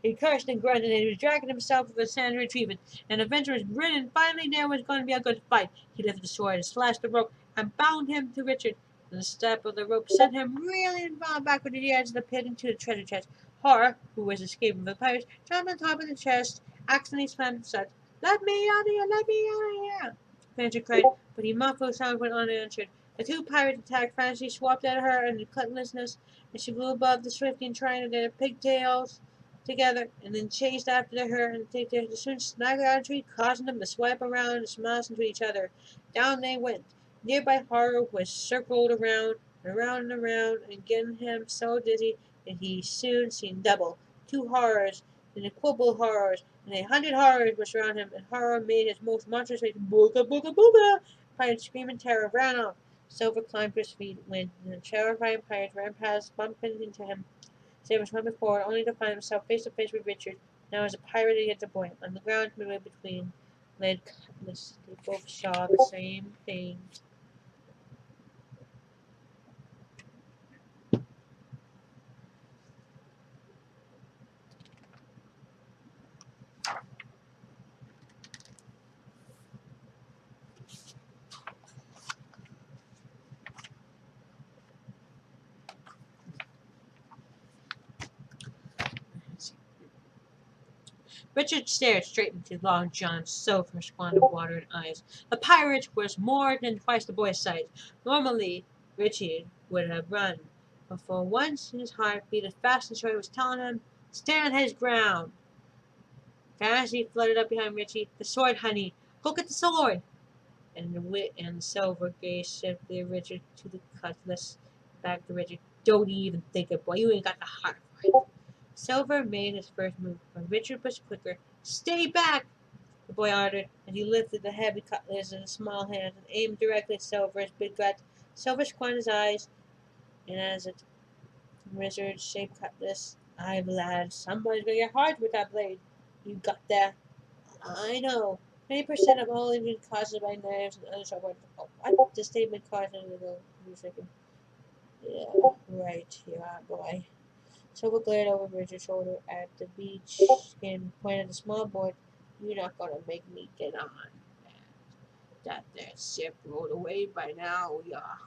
He cursed and grunted, and he was dragging himself with his hand to retrieve it. And the adventurer was grinning. Finally, there was going to be a good fight. He lifted the sword and slashed the rope and bound him to Richard. And the step of the rope sent him reeling and falling backward to the edge of the pit into the treasure chest. Horror, who was escaping from the pirates, jumped on top of the chest, accidentally slammed it shut. Let me out of here! Let me out of here! Fancy cried, but he muffled sound went unanswered. The 2 pirates attacked. Fancy swapped at her and cutlassless, and she flew above the swifty trying to get her pigtails together, and then chased after her and they soon snagged out a tree, causing them to swipe around and smash into each other. Down they went. Nearby horror was circled around and around and around, and getting him so dizzy that he soon seen double. 2 horrors, and equable horrors, and 100 horrors were surrounding him, and horror made his most monstrous face. Booga booga booga! Pirate screaming terror ran off. Silver climbed to his feet when the terrifying pirates ran past, bumping into him. Silver swam forward, only to find himself face to face with Richard. Now as a pirate against a boy. On the ground midway between led Cutlass. They both saw the same thing. Richard stared straight into Long John's silver squand of water and eyes. The pirate was more than twice the boy's size. Normally, Richard would have run, but for once his heart beat as fast as he was telling him, stand his ground. Fancy flooded up behind Richie. The sword, honey. Go get the sword. And the wit and the silver gazed swiftly Richard to the cutlass. Back to Richard. Don't even think it, boy. You ain't got the heart for it. Silver made his first move, but Richard was quicker. Stay back! The boy ordered, and he lifted the heavy cutlass in his small hand and aimed directly at Silver's big gut. Silver squinted his eyes, and as it wizard-shaped cutlass, "Aye, lad, somebody's gonna get hard with that blade. You got that? I know. 20% of all injuries caused by knives and other sharp weapons." Oh, what? The statement caused him to go. He was thinking, yeah, right, yeah, boy. Silver glared over Richard's shoulder at the beach and pointed at the small boy. "You're not gonna make me get on. That ship rode away by now, yeah."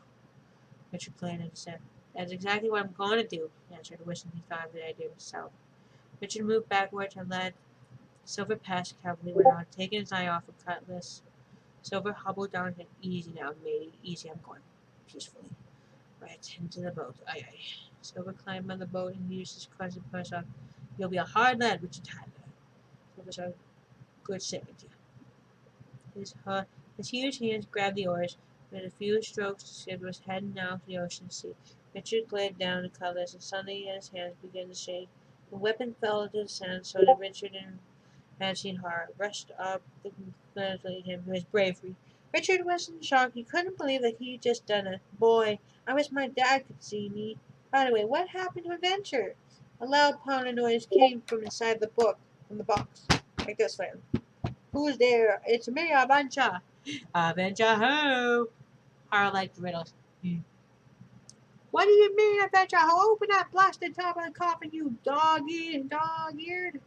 Richard glared at his head. "That's exactly what I'm going to do," he answered, wishing he thought of the idea himself. Richard moved backward and led Silver past carefully without taking his eye off the cutlass. Silver hobbled down and said, "Easy now, matey. Easy, I'm going peacefully. Right into the boat. Aye, aye." Silver climbed on the boat and used his crutch to push off. "You'll be a hard lad, Richard Tyler." Silver said, "Good sailing to you." His huge hands grabbed the oars. With a few strokes, the ship was heading out to the ocean sea. Richard glared down the cutlass, and suddenly his hands began to shake. The weapon fell to the sand, so that Richard and Fancying horror rushed up to congratulate him for his bravery. Richard was in shock. He couldn't believe that he'd just done it. "Boy, I wish my dad could see me. By the way, what happened to Adventure?" A loud pounding noise came from inside from the box. Like this, like, "Who's there? It's me, Adventure." "Adventure who?" Horror liked riddles. "What do you mean, Adventure? Open that blasted top of the coffin, you dog-eared."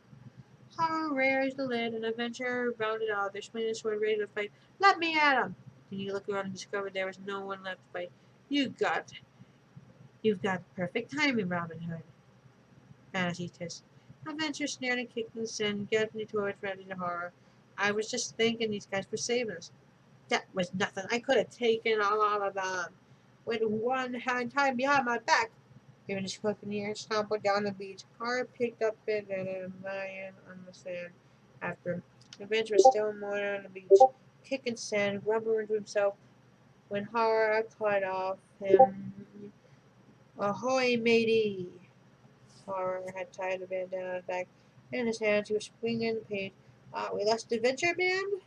Horror raised the lid, and Adventure rounded out, their swinging sword ready to fight. "Let me at him!" Then he looked around and discovered there was no one left to fight. You've got perfect timing, Robin Hood," Fantasy hissed. Adventure snared and kicked in the sand, galloping towards Frenzy and Horror. "I was just thanking these guys for saving us." "That was nothing. I could have taken a lot of them with one hand tied behind my back." Giving his foot in the air, stumbled down the beach. Horror picked up it and lying on the sand after him. The Adventure was still more on the beach, kicking sand, grumbling to himself when Horror cut off him. "Ahoy, matey!" Horror had tied the bandana on his back. In his hands, he was swinging the page. "Ah, we lost Adventure, man?"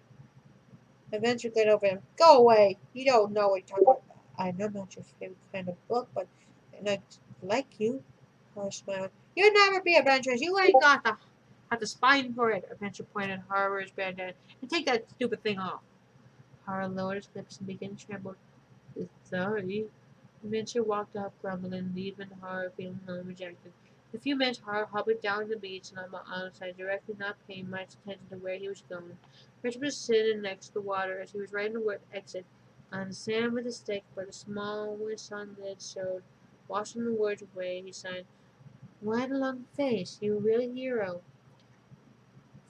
Adventure glared over him. "Go away! You don't know what you're talking about." "I know not your favorite kind of book, but I like you." Horror smiled. "You'll never be adventurous. You ain't got the spine for it." Adventure pointed at Horror's bandana. "And take that stupid thing off." Horror lowered his lips and began to tremble. "Sorry." Adventure walked off grumbling, leaving Horror feeling alone and rejected. In a few minutes, Horror hobbled down the beach and on the outside, directly not paying much attention to where he was going. Richard was sitting next to the water as he was writing the word exit on the sand with a stick, but a small sunlit showed. Washing the words away, he sighed. "Right along the face. You're really a hero."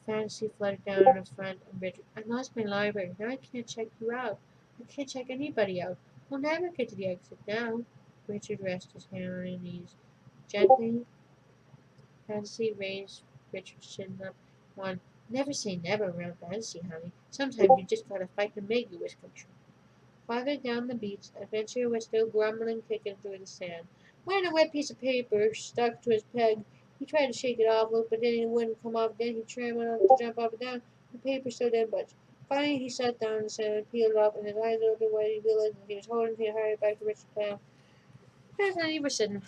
Fantasy fluttered down in front of Richard. "I lost my library. Now I can't check you out. I can't check anybody out. We'll never get to the exit now." Richard rested his hand on his knees. Gently, Fantasy raised Richard's chin up. "One, never say never around Fantasy, honey. Sometimes you just gotta fight to make your wish come true." Farther down the beach, Adventure was still grumbling, kicking through the sand. When a wet piece of paper stuck to his peg, he tried to shake it off, but then it wouldn't come off. Then he trembled to jump up and down. The paper still didn't budge. Finally, he sat down in the sand and peeled it off, and his eyes opened wide. He realized that he was holding to hurry back to Richard's town. And then he was sitting.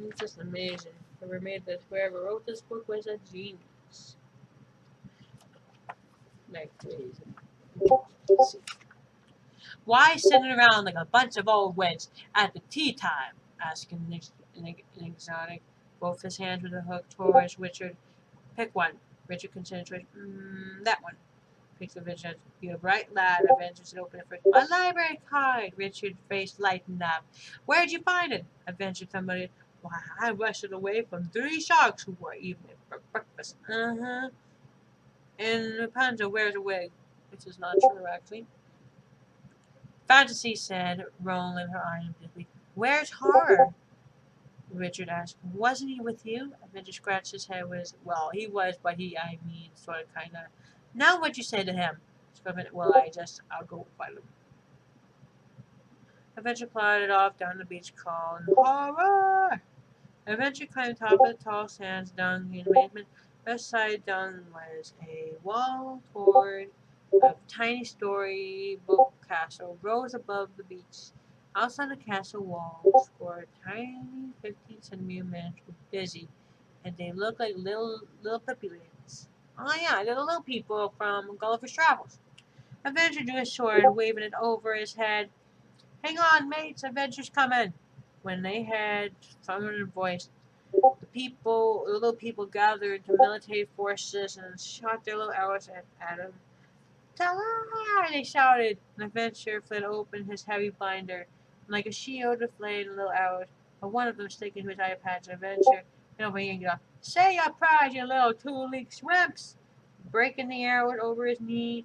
It's just amazing. Whoever wrote this book was a genius. Like crazy. Let's see. "Why sitting around like a bunch of old wits at the tea time?" asked an exotic, both his hands with a hook towards Richard. "Pick one." Richard considered choice. That one." Picked the Richard. "You're a bright lad," Adventure opened it first. "My library card." Richard's face lightened up. "Where'd you find it?" Adventure somebody. "Why, I rushed it away from 3 sharks who were eating it for breakfast." "Uh-huh." "And Rapunzel wears a wig," which is not true, actually. Fantasy said, rolling her eyes impatiently. "Where's Horror?" Richard asked. "Wasn't he with you?" Adventure scratched his head with well, he was, but I mean, sort of, kind of. "Now what'd you say to him?" "Well, I'll go find him." Adventure plodded off down the beach, calling horror. Adventure climbed top of the tall sands, dung in amazement. West side dung was a wall toward a tiny storybook castle rose above the beach. Outside the castle walls were tiny 15-centimeter men who were busy, and they looked like little pippies. Oh yeah, they're the little people from Gulliver's Travels. Adventure drew his sword, waving it over his head. Hang on, mates, Adventure's coming. When they had thundered a voice, the little people gathered to military forces and shot their little arrows at him. Ta-la! They shouted. An adventurer fled open his heavy binder, and like a shield of flame and little arrows, but one of them sticking to his eye patch. An adventurer went over and yelled, "Say your prayers, you little two-league shrimps!" Breaking the arrow over his knee,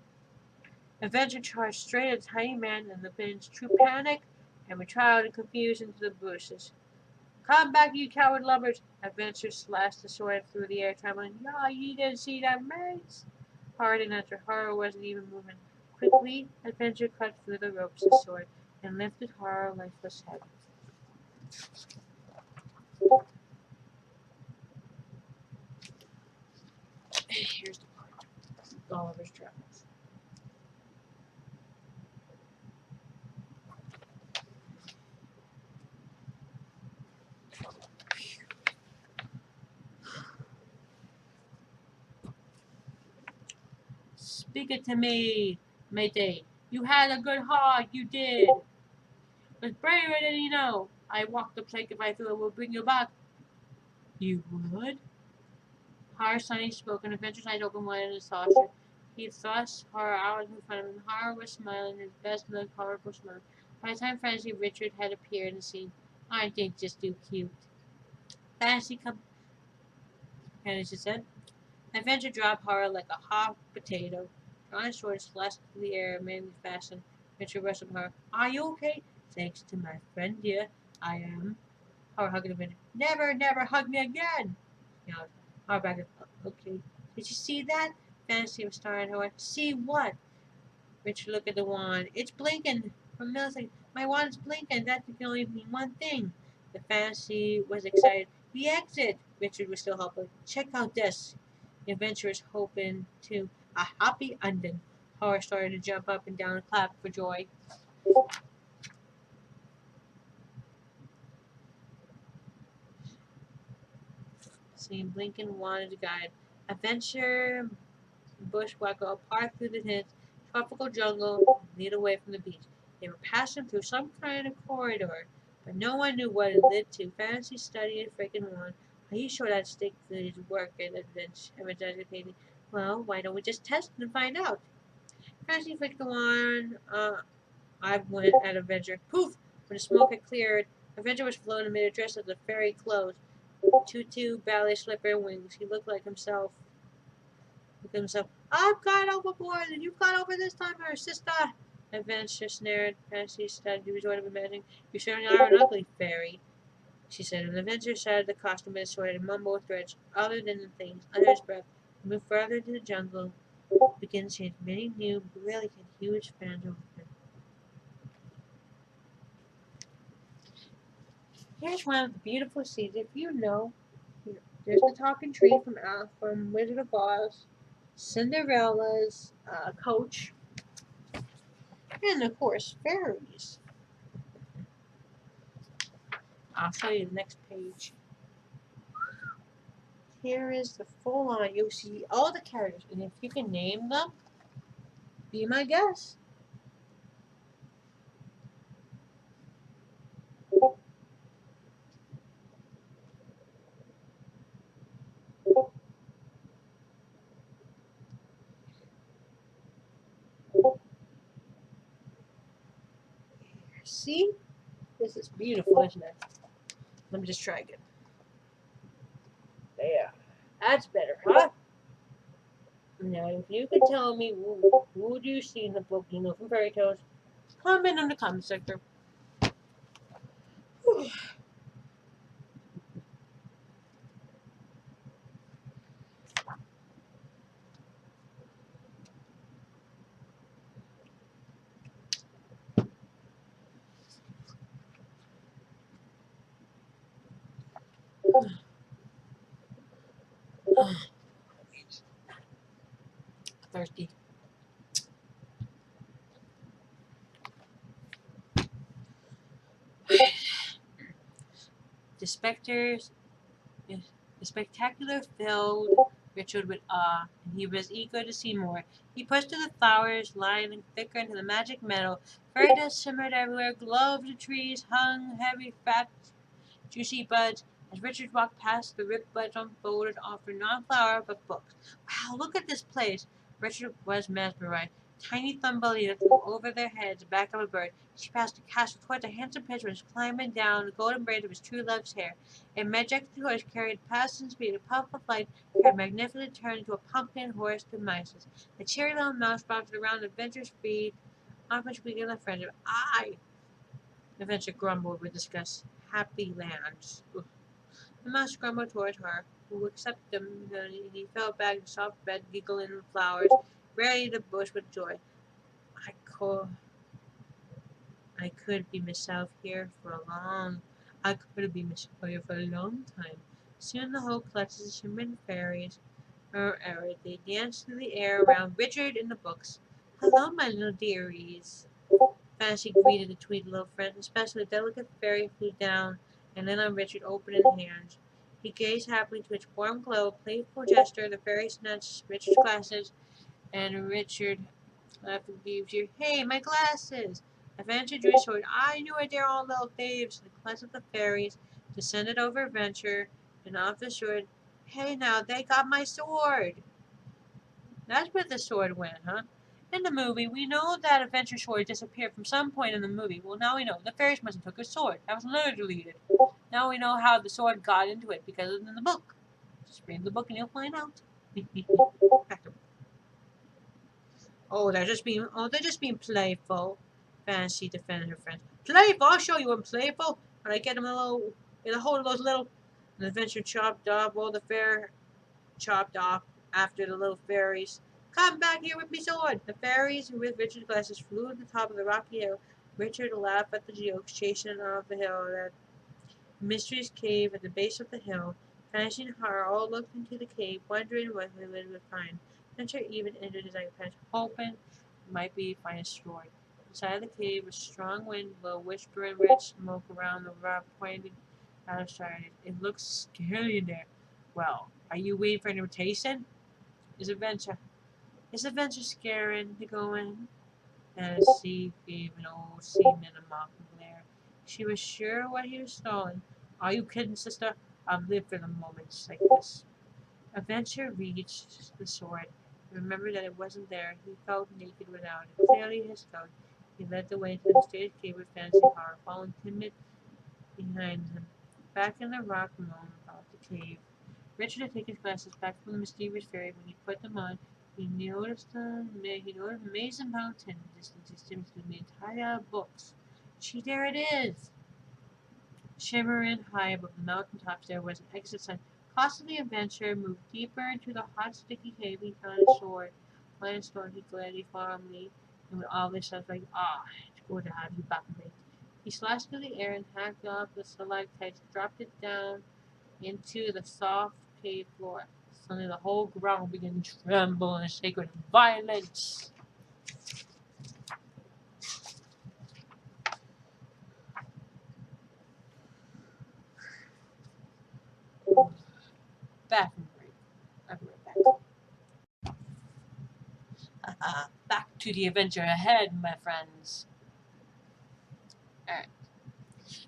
Adventure charged straight at the tiny man, and the men's true panic and betrayal and confusion into the bushes. Come back, you coward lubbers! Adventure slashed the sword through the air, trembling. Yeah, ye didn't see that, mates! Hard and after Horror wasn't even moving. Quickly, Adventure cut through the ropes of sword and lifted Horror lifeless head. Here's the part. Gulliver's Travels. Speak it to me, matey. You had a good heart, you did. Was braver than you know. I walked the plank if I thought it would bring you back. You would? Horror suddenly spoke, and Adventure's eyes opened wide in astonishment. He thrust Horror out in front of him. Horror was smiling his best look, horrible smile. By the time Fantasy Richard had appeared in the scene, aren't they just too cute? Fantasy come, Fantasy said. Adventure dropped Horror like a hot potato. Drawing sword slashed through the air, made me fasten. Adventure wrestled Horror. Are you okay? Thanks to my friend dear, I am. Horror hugged Adventure. Never, never hug me again! Yeah, Horror back up. Okay. Did you see that? Fantasy was starting her. See what? Richard looked at the wand. It's blinking. For a millisecond. My wand's blinking. That can only mean one thing. The fantasy was excited. The exit! Richard was still helpless. Check out this. The adventurers hoping to a happy ending. Horror started to jump up and down and clap for joy. Seeing blinking wanted to guide. Adventure bushwhacker apart through the dense tropical jungle lead away from the beach. They were passing through some kind of corridor, but no one knew what it led to. Fantasy studied a freaking one. Are you sure that stick is working? Adventure baby. Well, why don't we just test it and find out? Fantasy flicked the wand. I went at Adventure. Poof! When the smoke had cleared, Adventure was floating amid a dress of the fairy clothes. Tutu, ballet slipper, and wings. He looked like himself. I've gone overboard, and you've gone over this time, her sister. Adventure snared. Fantasy said he was sort of imagining. You certainly are an ugly fairy, she said. And Adventure shattered the costume and sword and mumbled threats other than the things under his breath. He moved further into the jungle, began to change many new, brilliant, huge fans of him. Here's one of the beautiful scenes. If you know, there's the talking tree from Wizard of Oz, Cinderella's coach, and of course fairies. I'll show you the next page. Here is the full line. You'll see all the characters, and if you can name them, be my guest. See? This is beautiful, isn't it? Let me just try again. There. That's better, huh? Now, if you could tell me who do you see in the book, you know, from fairy tales, comment in the comment section. thirsty. The specters, the spectacular filled Richard with awe, and he was eager to see more. He pushed through the flowers, lying thicker into the magic meadow. Fairy dust shimmered everywhere, glowed the trees, hung heavy, fat, juicy buds. As Richard walked past, the ripped buds unfolded, offering not flower but books. Wow, look at this place! Richard was mesmerized. Tiny Thumbelina flew over their heads, back of a bird. She passed a castle towards a handsome prince who was climbing down the golden braid of his true love's hair. A majestic horse carried past in speed, a puff of light, carried magnificently turned into a pumpkin horse to mices. The cheery little mouse bobbed around the adventure's feet, on which began a friendship. I, the adventure grumbled with disgust. Happy lands. The mouse scrambled toward her, who accepted him, and he fell back in the soft bed, giggling in the flowers, ready to burst with joy. I could, I could be myself here for a long, I could be myself here for a long time. Soon the whole clutches of shimmering fairies, they danced through the air around Richard and the books. Hello, my little dearies. Fancy greeted the tweed little friend, especially the delicate fairy flew down and landed on Richard, opening hands. He gazed happily to its warm glow, playful gesture. The fairy snatched Richard's glasses, and Richard laughed and gave you, "Hey, my glasses!" Adventure drew his sword. "I knew it, dear all little thieves!" The class of the fairies descended over Adventure and off the sword. "Hey, now, they got my sword!" That's where the sword went, huh? In the movie, we know that Adventure Sword disappeared from some point in the movie. Well, now we know. The fairies must have took his sword. That was later deleted. Now we know how the sword got into it because it's in the book. Just read the book and you'll find out. They're just being playful. Fancy defended her friends. Playful? I'll show you I'm playful. When I get a hold of those little. And Adventure chopped off all the fair chopped off after the little fairies. "Come back here with me sword!" The fairies, with Richard's glasses, flew to the top of the rocky hill. Richard laughed at the jokes, chasing off the hill. That mystery's cave at the base of the hill. Fancy and horror all looked into the cave, wondering what they would find. Richard even entered his iPad, hoping it might be find a sword. Inside the cave, a strong wind blew, whispering red smoke around the rock, pointing outside. It looks scary in there. Well, are you waiting for an invitation? Is adventure scaring to go in? And the sea gave an old seaman a mocking glare. She was sure what he was stalling. Are you kidding, sister? I've lived for the moments like this. Adventure reached the sword. Remembered that it wasn't there. He felt naked without it. Clearly his felt. He led the way into the mysterious cave with fancy horror, following timid behind him. Back in the rock moan about the cave. Richard had taken his glasses back from the mysterious fairy. When he put them on, he noticed a amazing mountain in the distance extending the entire books. Gee, there it is! Shimmering high above the mountain tops, there was an exit sign. Cautiously, Adventure moved deeper into the hot, sticky cave. He found a sword. Playing sword, he glared fondly, and with all this, I was like, "Ah, it's good to have you back, mate." He slashed through the air and hacked off the stalactites, dropped it down into the soft cave floor. Suddenly the whole ground began to tremble and shake with violence. Bathroom break. I'll be right back. Back to the adventure ahead, my friends. Alright.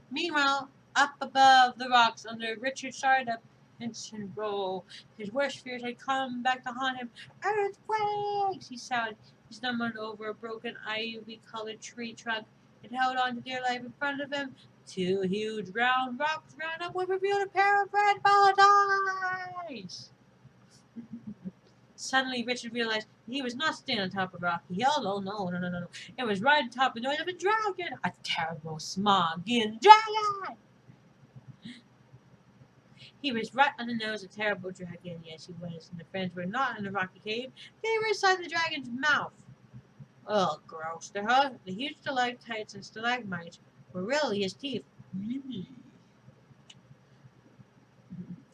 Meanwhile, up above the rocks under Richard started up instant roll. His worst fears had come back to haunt him. "Earthquakes!" he shouted. He stumbled over a broken ivy-colored tree trunk and held on to dear life in front of him. Two huge round rocks ran up and revealed a pair of red bullet eyes. Suddenly, Richard realized he was not standing on top of a rock. He yelled, "Oh, no, no, no, no, no. It was right on top of the noise of a dragon! A terrible, smog-in dragon!" He was right on the nose of a terrible dragon. Yes, he was. And the friends were not in the rocky cave. They were inside the dragon's mouth. Oh, gross. The huge stalactites and stalagmites were really his teeth.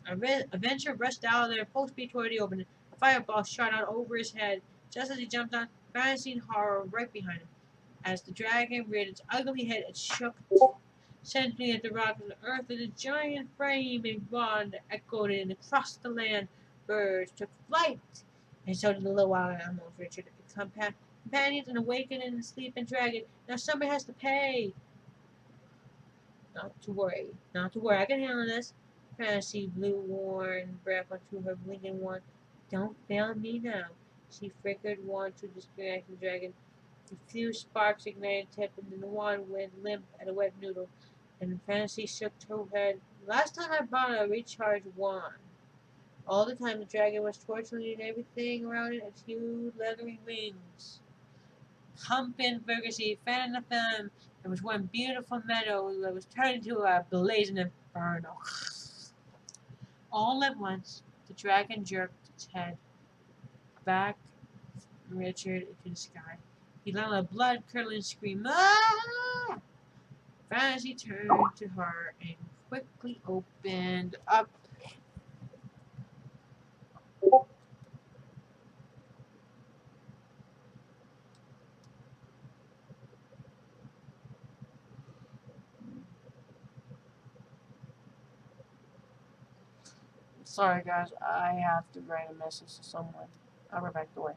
Adventure rushed out of there full speed toward the opening. A fireball shot out over his head Just as he jumped on, fantasy and horror right behind him. As the dragon reared its ugly head, it shook, centering at the rock of the earth, and a giant flaming rod echoed in across the land. Birds took flight, and so did the little wild animals. Richard, companions, and awakened and sleeping dragon. Now somebody has to pay. Not to worry, not to worry. I can handle this. Fantasy blew warm breath onto her blinking wand. Don't fail me now. She flickered wand to distract the dragon. A few sparks ignited tip, and then the wand went limp at a wet noodle. And Fantasy shook her head. Last time I bought a recharged wand. All the time the dragon was torturing everything around it its huge leathery wings. Pumping vigorously, fanning the film. There was one beautiful meadow that was turned into a blazing inferno. All at once, the dragon jerked its head back from Richard into the sky. He let out a blood-curdling scream. Ah! Fantasy turned to her and quickly opened up. Sorry, guys, I have to write a message to someone. I'll be back the way.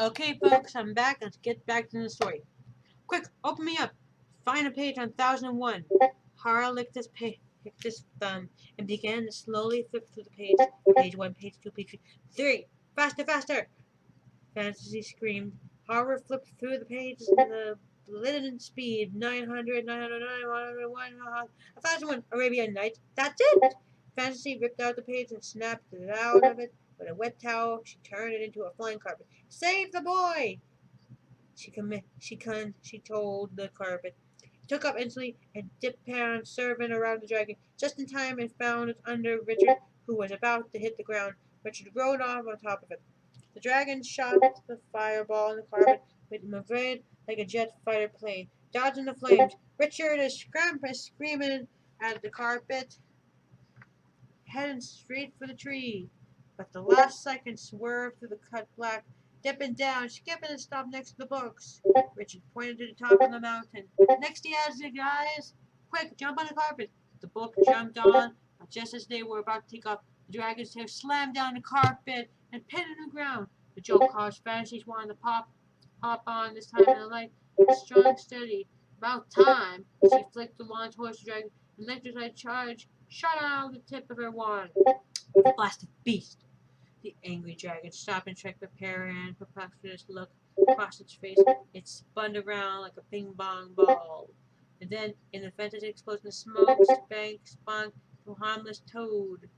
Okay, folks, I'm back. Let's get back to the story. Quick, open me up. Find a page on 1001. Hara licked his thumb and began to slowly flip through the page. Page 1, page 2, page 3. Faster, faster! Fantasy screamed. Hara flipped through the pages at the blended speed. 900, 909, 101, 1001. Arabian Nights. That's it! Fantasy ripped out the page and snapped it out of it. With a wet towel, she turned it into a flying carpet. Save the boy! She told the carpet. He took up instantly and dipped pound servant around the dragon, just in time and found it under Richard, who was about to hit the ground. Richard rode off on top of it. The dragon shot the fireball in the carpet with maneuvered like a jet fighter plane, dodging the flames. Richard is screaming at the carpet, heading straight for the tree. But the last second swerved through the cut black, dipping down, skipping and stopped next to the books. Richard pointed to the top of the mountain. Next he asked the guys, quick, jump on the carpet. The book jumped on, but just as they were about to take off, the dragon's tail slammed down the carpet and pinned it to the ground. The joke caused Fantasies wanted to hop on this time in the light, strong, steady. About time, she flicked the wand towards the dragon and electrified charge shot out the tip of her wand. Blasted beast! The angry dragon stopped and checked the pair and perplexed look across its face. It spun around like a ping pong ball. And then, in a fantastic explosion of smoke, spun to a harmless toad.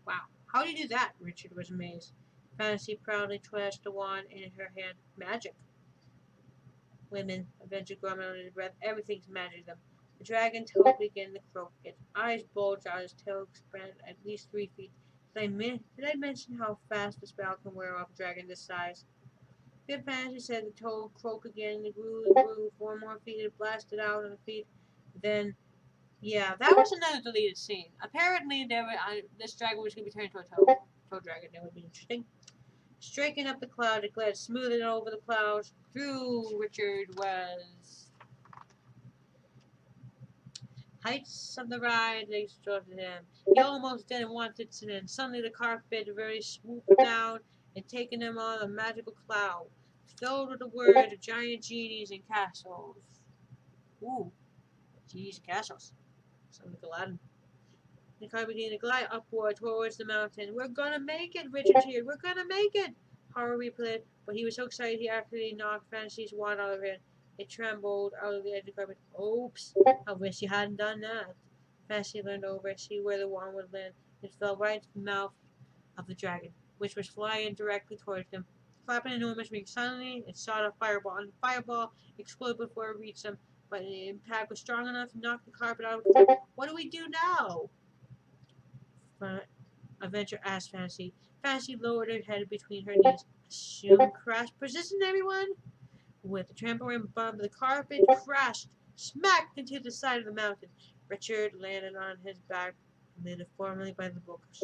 Wow, how do you do that? Richard was amazed. Fantasy proudly twitched the wand in her hand. Magic. Women eventually grumbled under their breath. Everything's magic to them. The dragon tail began to croak. Its eyes bulged out. Its tail expanded at least 3 feet. Did I mention how fast the spell can wear off a dragon this size? Good Fantasy said the toad croaked again. It grew and grew. 4 more feet. It blasted out on the feet. Then, yeah, that was another deleted scene. Apparently, this dragon was going to be turned into a toad dragon. That would be interesting. Striking up the cloud, it glided smoothly over the clouds. Through Richard was heights of the ride they exhausted him. He almost didn't want it to end. Suddenly the carpet very swooped down and taken him on a magical cloud, filled with the words of giant genies and castles. Ooh, genies and castles. Sounds like Aladdin. The car began to glide upward towards the mountain. We're gonna make it, Richard cheered. We're gonna make it! Horror replayed, but he was so excited he actually knocked Fantasy's wand out of her hand. It trembled out of the edge of the carpet. Oops! I wish you hadn't done that. Fantasy leaned over to see where the wand would land. It fell right into the mouth of the dragon, which was flying directly towards him. Clapping enormous wings, suddenly it shot a fireball, and the fireball exploded before it reached him. But the impact was strong enough to knock the carpet out of the carpet. What do we do now? Adventure asked Fantasy. Fantasy lowered her head between her knees. Assume crash position, everyone! With the trampoline bump, the carpet crashed, smacked into the side of the mountain. Richard landed on his back, landed formally by the books.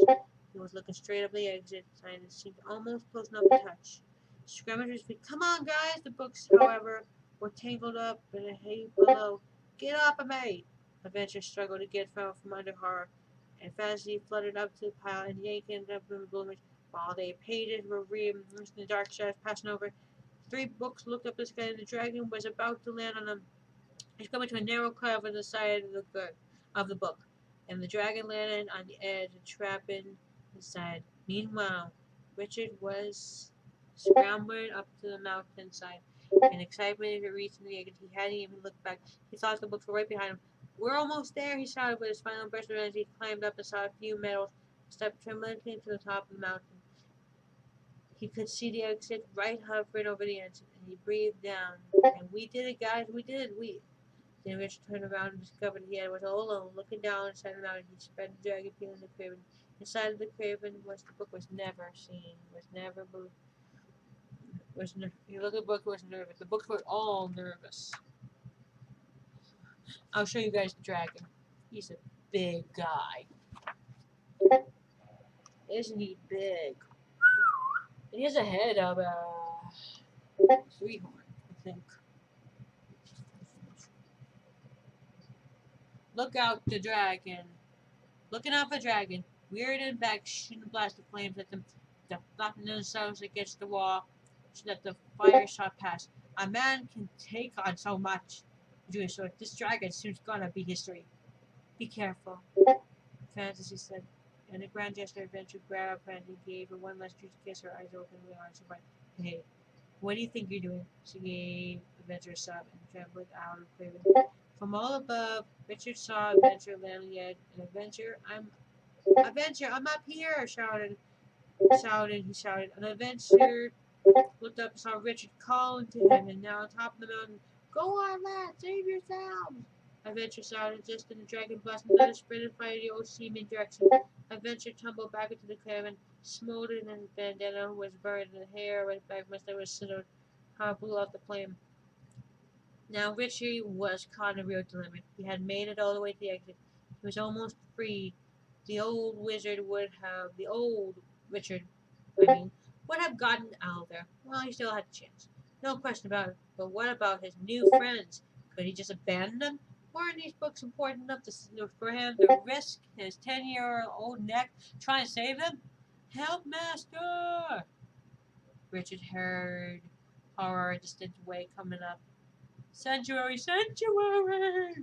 He was looking straight up the exit sign and seemed almost close enough to touch. Scrambled to his feet. Come on, guys! The books, however, were tangled up in a heap below. Get off of me! Adventure struggled to get from under horror, and fantasy fluttered up to the pile and yanked it up in the bloomers. While the pages were reading the dark shadows passing over, three books looked up at the sky, and the dragon was about to land on them. He coming to a narrow curve on the side of the book, and the dragon landed on the edge and trapping inside. Meanwhile, Richard was scrambling up to the mountainside. In excitement at reaching the exit, he hadn't even looked back. He thought the books were right behind him. We're almost there, he shouted with his final burst of energy. He climbed up and saw a few metals, stepped tremblingly to the top of the mountain. He could see the exit right hovering over the edge, and he breathed down. And we did it, guys. We did it. Then Richard turned around and discovered he was all alone. Looking down inside the mountain, he spread the dragon peel in the craven. Inside of the craven was the book was never seen, was never moved. You look at the book, was nervous. The books were all nervous. I'll show you guys the dragon. He's a big guy. Isn't he big? And he has a head of a three-horn, I think. Look out, the dragon. Looking out for the dragon. Weird and back, shooting a blast of flames at them, flapping themselves against the wall so that the fire shot past. A man can take on so much. Doing so, this dragon soon's gonna be history. Be careful, Fantasy said. And the grand gesture adventure grabbed her and gave her one last juicy kiss. Her eyes open with arms wide. Hey, what do you think you're doing? She gave Adventure a sob and trembled out of craven. From all above, Richard saw Adventure land on the edge. And Adventure, I'm up here! Shouted. He shouted. And Adventure looked up and saw Richard calling to him, and now on top of the mountain. Go on, lad! Save yourselves! Adventure shouted just in the dragon blast and let it spread and fire the old seaman direction. Adventure tumbled back into the cavern, smoldered in his bandana was buried in the hair went back much that was centered. How blew out the flame. Now Richie was caught in a real dilemma. He had made it all the way to the exit. He was almost free. The old Richard, would have gotten out of there. Well, he still had a chance. No question about it. But what about his new friends? Could he just abandon them? Weren't these books important enough for him to risk his 10-year-old neck trying to save them? Help, Master! Richard heard horror a distant way coming up. Sanctuary, sanctuary!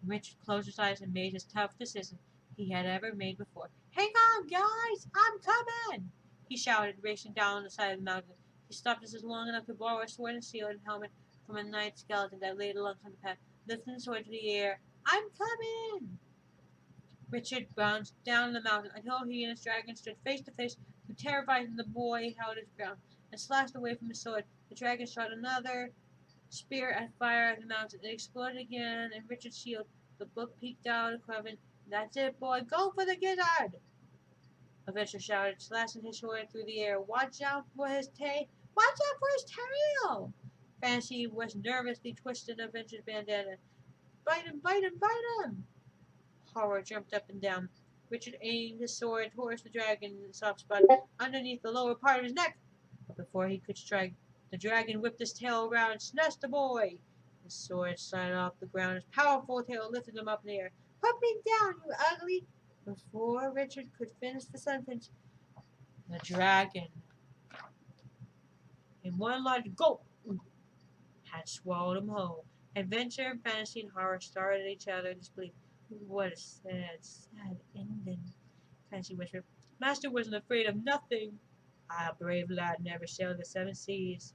Richard closed his eyes and made his tough decision he had ever made before. Hang on, guys! I'm coming! He shouted, racing down the side of the mountain. He stopped just long enough to borrow a sword and shield and helmet from a knight skeleton that laid alongside the path, lifting the sword to the air. I'm coming! Richard bounced down the mountain until he and his dragon stood face to face. Too terrified, the boy held his ground and slashed away from his sword. The dragon shot another spear and fire at the mountain. It exploded again, and Richard's shield. The book peeked out of the craven. That's it, boy. Go for the gizzard! Adventure shouted, slashing his sword through the air. Watch out for his tail! Watch out for his tail! Fancy was nervously twisting Adventure's bandana. Bite him! Bite him! Bite him! Horror jumped up and down. Richard aimed his sword towards the dragon in the soft spot underneath the lower part of his neck. But before he could strike, the dragon whipped his tail around and snatched the boy. His sword slid off the ground. His powerful tail lifted him up in the air. Put me down, you ugly! Before Richard could finish the sentence, the dragon, in one large gulp, had swallowed him whole. Adventure, fantasy, and horror stared at each other in disbelief. What a sad, sad ending, Fancy whispered. Master wasn't afraid of nothing. Ah, brave lad never sailed the seven seas.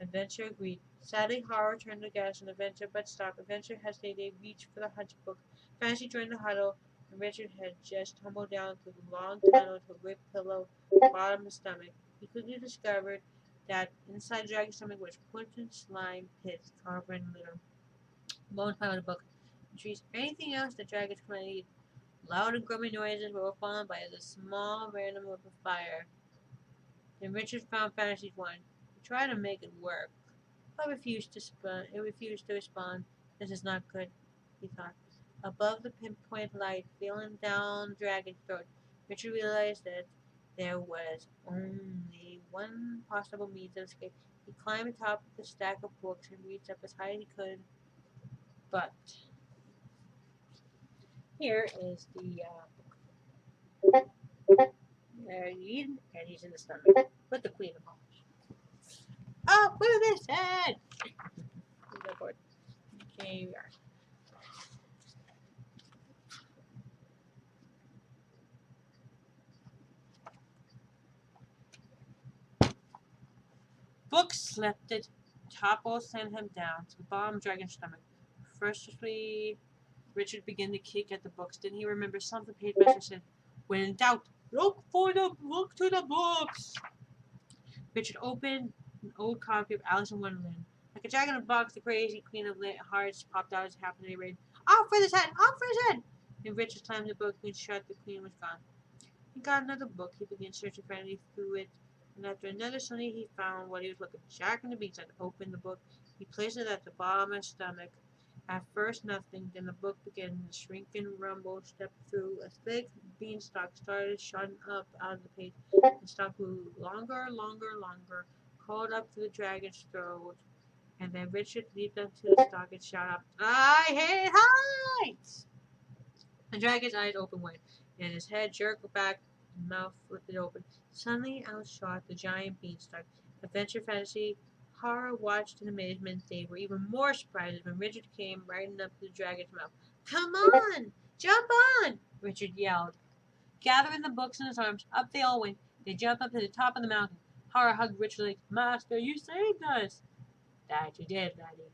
Adventure agreed. Sadly, horror turned to gas on Adventure, but stopped. Adventure hesitated, reached for the hunch book. Fancy joined the huddle, and Richard had just tumbled down through the long tunnel to a ripped pillow bottom of the stomach. He quickly discovered that inside the dragon's stomach was pointed slime pits covered in litter. Bones piled the book. The trees. Anything else the dragons couldn't eat. Loud and grumbling noises were followed by the small random of a fire. Then Richard found Fantasy's wine. He tried to make it work, but it refused to respond. This is not good, he thought. Above the pinpoint light, feeling down the dragon's throat, Richard realized that there was only one possible means of escape. He climbed atop of the stack of books and reached up as high as he could. But here is the and he's in the stomach with the Queen of Hearts. Oh, what is this head? Okay, we are. Book slipped it. Topple sent him down to the bottom of Dragon's stomach. Firstly, Richard began to kick at the books. Then he remembered something Pagemaster said. When in doubt, look to the books. Richard opened an old copy of Alice in Wonderland. Like a jack in a box, the crazy Queen of Hearts popped out as happened to read, "Off for his head! Off for his head!" And Richard slammed the book and shut. The Queen was gone. He got another book. He began searching frantically through it, and after another Sunday, he found what he was looking for. Jack and the Beanstalk opened the book. He placed it at the bottom of his stomach. At first, nothing. Then the book began to shrink and rumble. Stepped through. A thick beanstalk started shooting up out of the page. The stalk grew longer, longer, crawled up to the dragon's throat, and then Richard leaped onto the stalk and shouted out, "I hate heights!" The dragon's eyes opened wide, and his head jerked back, his mouth lifted open. Suddenly out shot the giant beanstalk. Adventure, fantasy, horror watched in amazement. They were even more surprised when Richard came riding up to the dragon's mouth. "Come on! Jump on!" Richard yelled. Gathering the books in his arms, up they all went. They jumped up to the top of the mountain. Horror hugged Richard like, "Master, you saved us!" "That you did, laddie.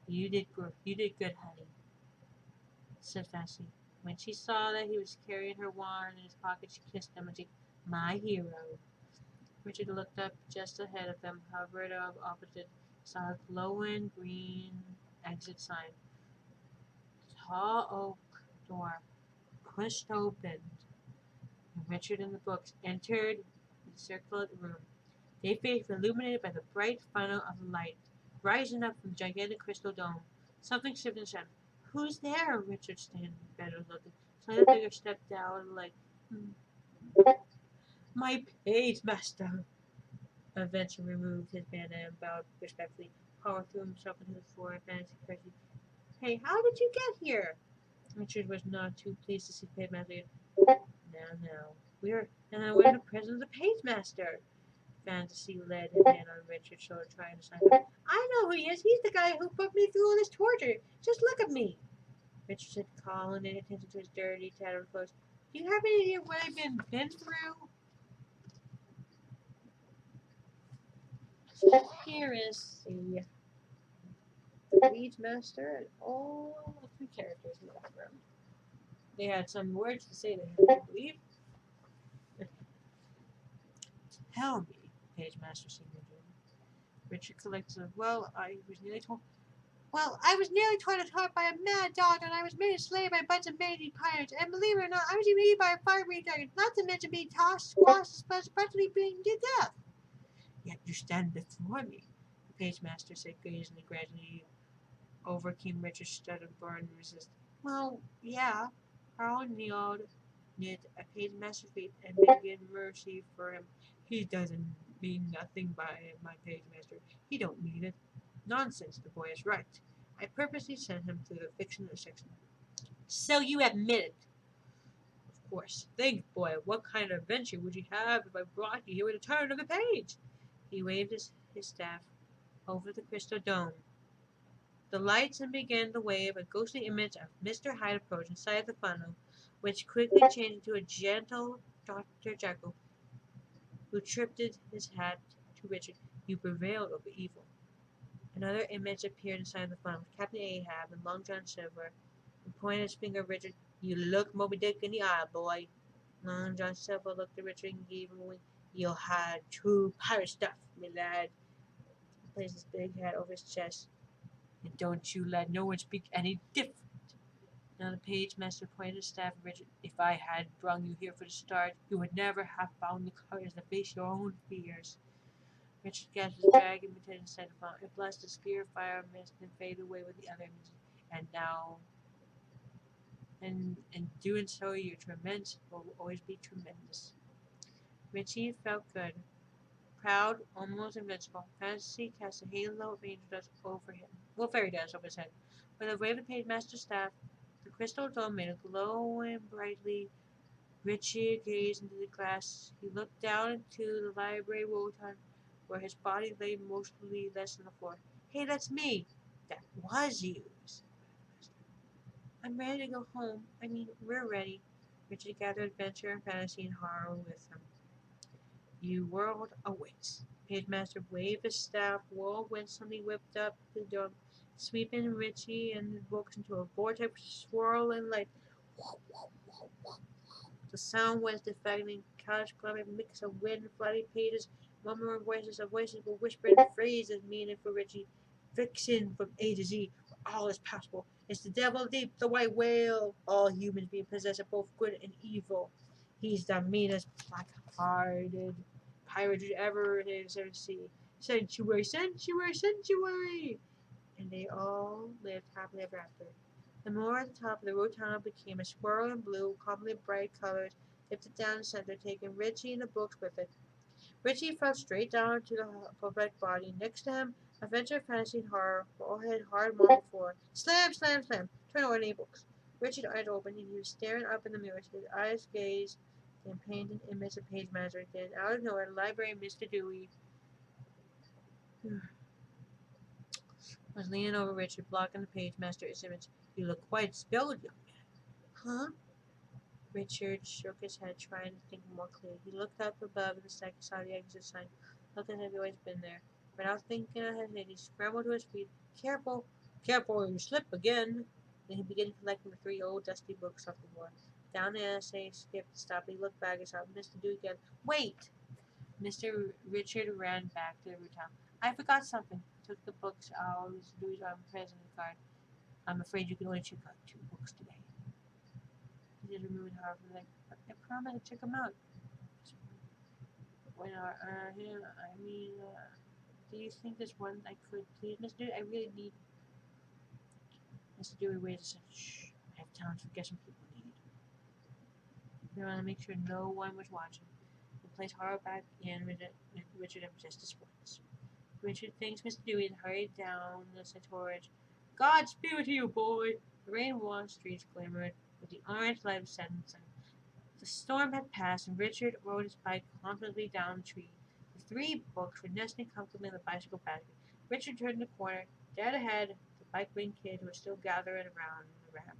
You did good. You did good, honey," said Fancy. When she saw that he was carrying her wand in his pocket, she kissed him and said, "My hero." Richard looked up just ahead of them, hovered up opposite, saw a glowing green exit sign. Tall oak door pushed open, and Richard and the books entered the circular room. Their faces were illuminated by the bright funnel of light rising up from the gigantic crystal dome. Something shifted in the shadow. "Who's there?" Richard standing better looking. Slightly figure stepped down like, "My pagemaster." Adventure removed his bandana and bowed respectfully. Horror threw himself into the floor and fantasy cursed. "Hey, how did you get here?" Richard was not too pleased to see Pagemaster. Now. We're in the presence of the Pagemaster." Fantasy laid his hand on Richard's shoulder, trying to sign him. "I know who he is. He's the guy who put me through all this torture. Just look at me." Richard said, calling and attention to his dirty, tattered clothes. "Do you have any idea what I've been through?" Here is the Pagemaster and all the three characters in the background. They had some words to say, I believe. "Tell me," Pagemaster said. Richard collected. I was nearly torn apart by a mad dog, and I was made a slave by a bunch of mangy pirates. And believe it or not, I was even eaten by a fire-breathing dragon. Not to mention being tossed, squashed, practically beaten to death. "Yet you stand before me," the pagemaster said, gazing and gradually overcame Richard's stuttered burn and resist. "Well, yeah." Carl kneeled at pagemaster's feet and begged mercy for him. "He doesn't mean nothing by it, my pagemaster. He don't mean it." "Nonsense, the boy is right. I purposely sent him through the fiction of sex." "So you admit it?" "Of course. Think, boy, what kind of adventure would you have if I brought you here with a turn of the page?" He waved his staff over the crystal dome. The lights and began to wave a ghostly image of Mr. Hyde approached inside the funnel, which quickly changed into a gentle Dr. Jekyll, who tripped his hat to Richard. "You prevailed over evil." Another image appeared inside the funnel. Captain Ahab and Long John Silver, and pointed his finger at Richard. "You look Moby Dick in the eye, boy." Long John Silver looked at Richard and gave him a wink. "You'll hide true pirate stuff, me lad." He placed his big hat over his chest. "And don't you let no one speak any different." Now the page master pointed his staff at Richard. "If I had brung you here for the start, you would never have found the courage to face your own fears." Richard gasped his dragon pretended inside the fountain. It blasted spear, fire, mist, and faded away with the other images. And now and doing so, your tremendous will always be tremendous. Richie felt good, proud, almost invincible. Fantasy cast a halo of angel dust over him. Well, fairy dust over his head. With a wave of pagemaster staff, the crystal dome made a glowing brightly. Richie gazed into the glass. He looked down into the library rotund, where his body lay motionless on the floor. Hey, that's me! That was you! I'm ready to go home. I mean, we're ready. Richard gathered adventure and fantasy and horror with him. You world awaits. Pagemaster waved his staff. Whirlwind suddenly whipped up the dome, sweeping Richie and his books into a vortex of swirling light. The sound was deafening, cataclysmic mix of wind, flighty pages, murmuring voices of voices were whispering phrases meaning for Richie. Fiction from A to Z, where all is possible. It's the devil deep, the white whale. All humans being possessed of both good and evil. He's the meanest, black-hearted pirate you ever see. Sanctuary, sanctuary, sanctuary! And they all lived happily ever after. The moor at the top of the rotunda became a swirl in blue, calmly bright colors, dipped it down the center, taking Richie and the books with it. Richie fell straight down to the prophetic body. Next to him, adventure, fantasy, and horror were all hit hard on the floor. Slam, slam, slam. Turn over any books. Richie's eyes opened, and he was staring up in the mirror. His eyes gazed, then painted an image of Pagemaster. Then, out of nowhere, the library, Mr. Dewey was leaning over Richard, blocking the Pagemaster's image. You look quite spelled, young man. Huh? Richard shook his head, trying to think more clearly. He looked up above in the sky, saw the exit sign, looking as if he'd always been there. Without thinking ahead, he scrambled to his feet. Careful! Careful, or you slip again! Then he began collecting the three old dusty books off the floor. Down the essay, skipped, stopped. He looked back and saw Mr. Dewey again. Wait! Mr. Richard ran back to the rooftop. I forgot something. He took the books out of Mr. Dewey's arm and presented the card. I'm afraid you can only check out 2 books today. He just removed the heart from the leg. But I promise to check them out. When do you think there's one I could please, Mr. Dewey? I really need. Mr. Dewey waited and said, shh, I have time to forget some people need. They wanted to make sure no one was watching. He placed horror back in Richard and just as once. Richard thanks Mr. Dewey and hurried down the Centaur Ridge. God's be with you, boy! The rain-washed streets glimmered with the orange light of setting sun. The storm had passed, and Richard rode his bike confidently down the tree. The 3 books were nesting comfortably in the bicycle basket. Richard turned the corner. Dead ahead, the bike-wing kids were still gathering around the ramp.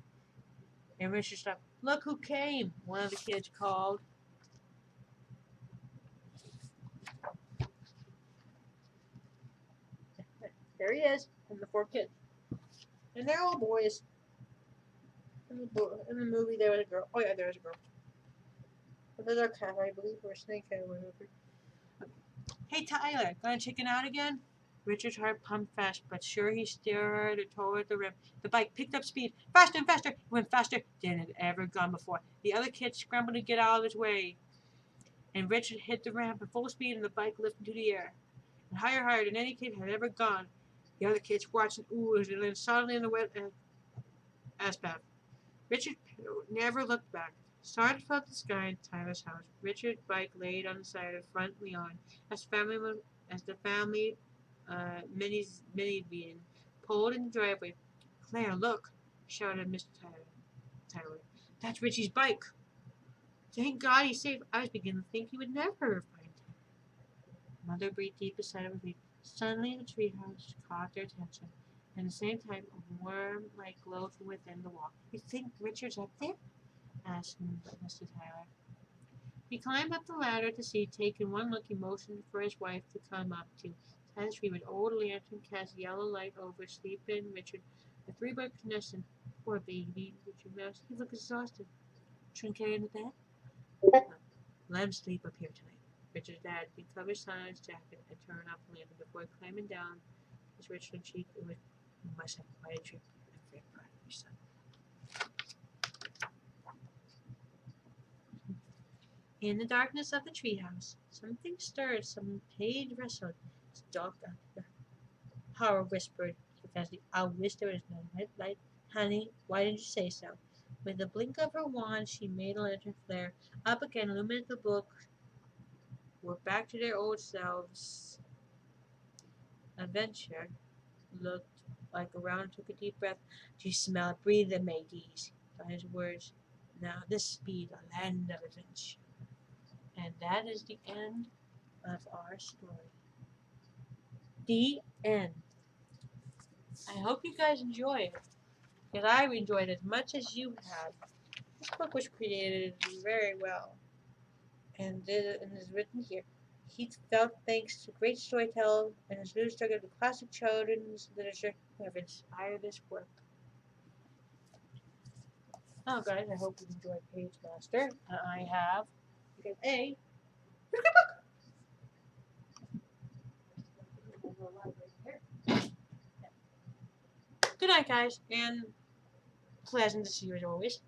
And Richard stopped. Look who came! One of the kids called. There he is, and the 4 kids. And they're all boys. In the movie, there was a girl. Oh, yeah, there was a girl. But there's our cat, I believe, or a snake cat, or whatever. Hey, Tyler, gonna chicken out again? Richard's heart pumped fast, but sure he steered toward the rim. The bike picked up speed. Faster and faster. It went faster than it had ever gone before. The other kids scrambled to get out of his way. And Richard hit the ramp at full speed, and the bike lifted into the air. And higher than any kid had ever gone. The other kids watched and ooh as it landed solidly in the wet asphalt. Richard never looked back. Stars filled the sky in Tyler's house. Richard's bike laid on the side of the front lawn as the family minivan pulled in the driveway. Claire, look! Shouted Mr. Tyler. That's Richie's bike! Thank God he's safe. I was beginning to think he would never find him. Mother breathed deep beside of relief. Suddenly the treehouse caught their attention. And at the same time, a warm light glowed from within the wall. You think Richard's up there? Asked Mr. Tyler. He climbed up the ladder to see, taking one look, he motioned for his wife to come up too. At the tree, an old lantern cast yellow light over sleeping Richard. The 3 boys nested. Poor baby, Richard moused. He looked exhausted. Shouldn't carry him to bed? No. Let him sleep up here tonight. Richard's dad covered his son in his jacket and turned off the lantern before climbing down his Richard's cheek. You must have quite a trip. I'm very proud of your son. In the darkness of the treehouse, something stirred, some page rustled. It's dark out there. Horror whispered, Fancy, I wish there was no red light. Honey, why didn't you say so? With the blink of her wand, she made a lantern flare. Up again, illuminate the book. We're back to their old selves. Adventure looked like around, took a deep breath. She smelled, breathe them, mateys. By his words, now this be the land of adventure. And that is the end of our story. The end. I hope you guys enjoy it, because I enjoyed it as much as you have. This book was created very well, and is written here. He felt thanks to great storytelling and his new story of the classic children's literature who have inspired this work. Oh, guys, I hope you enjoyed Pagemaster. I have. Because A. Good night, guys, and pleasant to see you as always.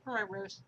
All right, Rose.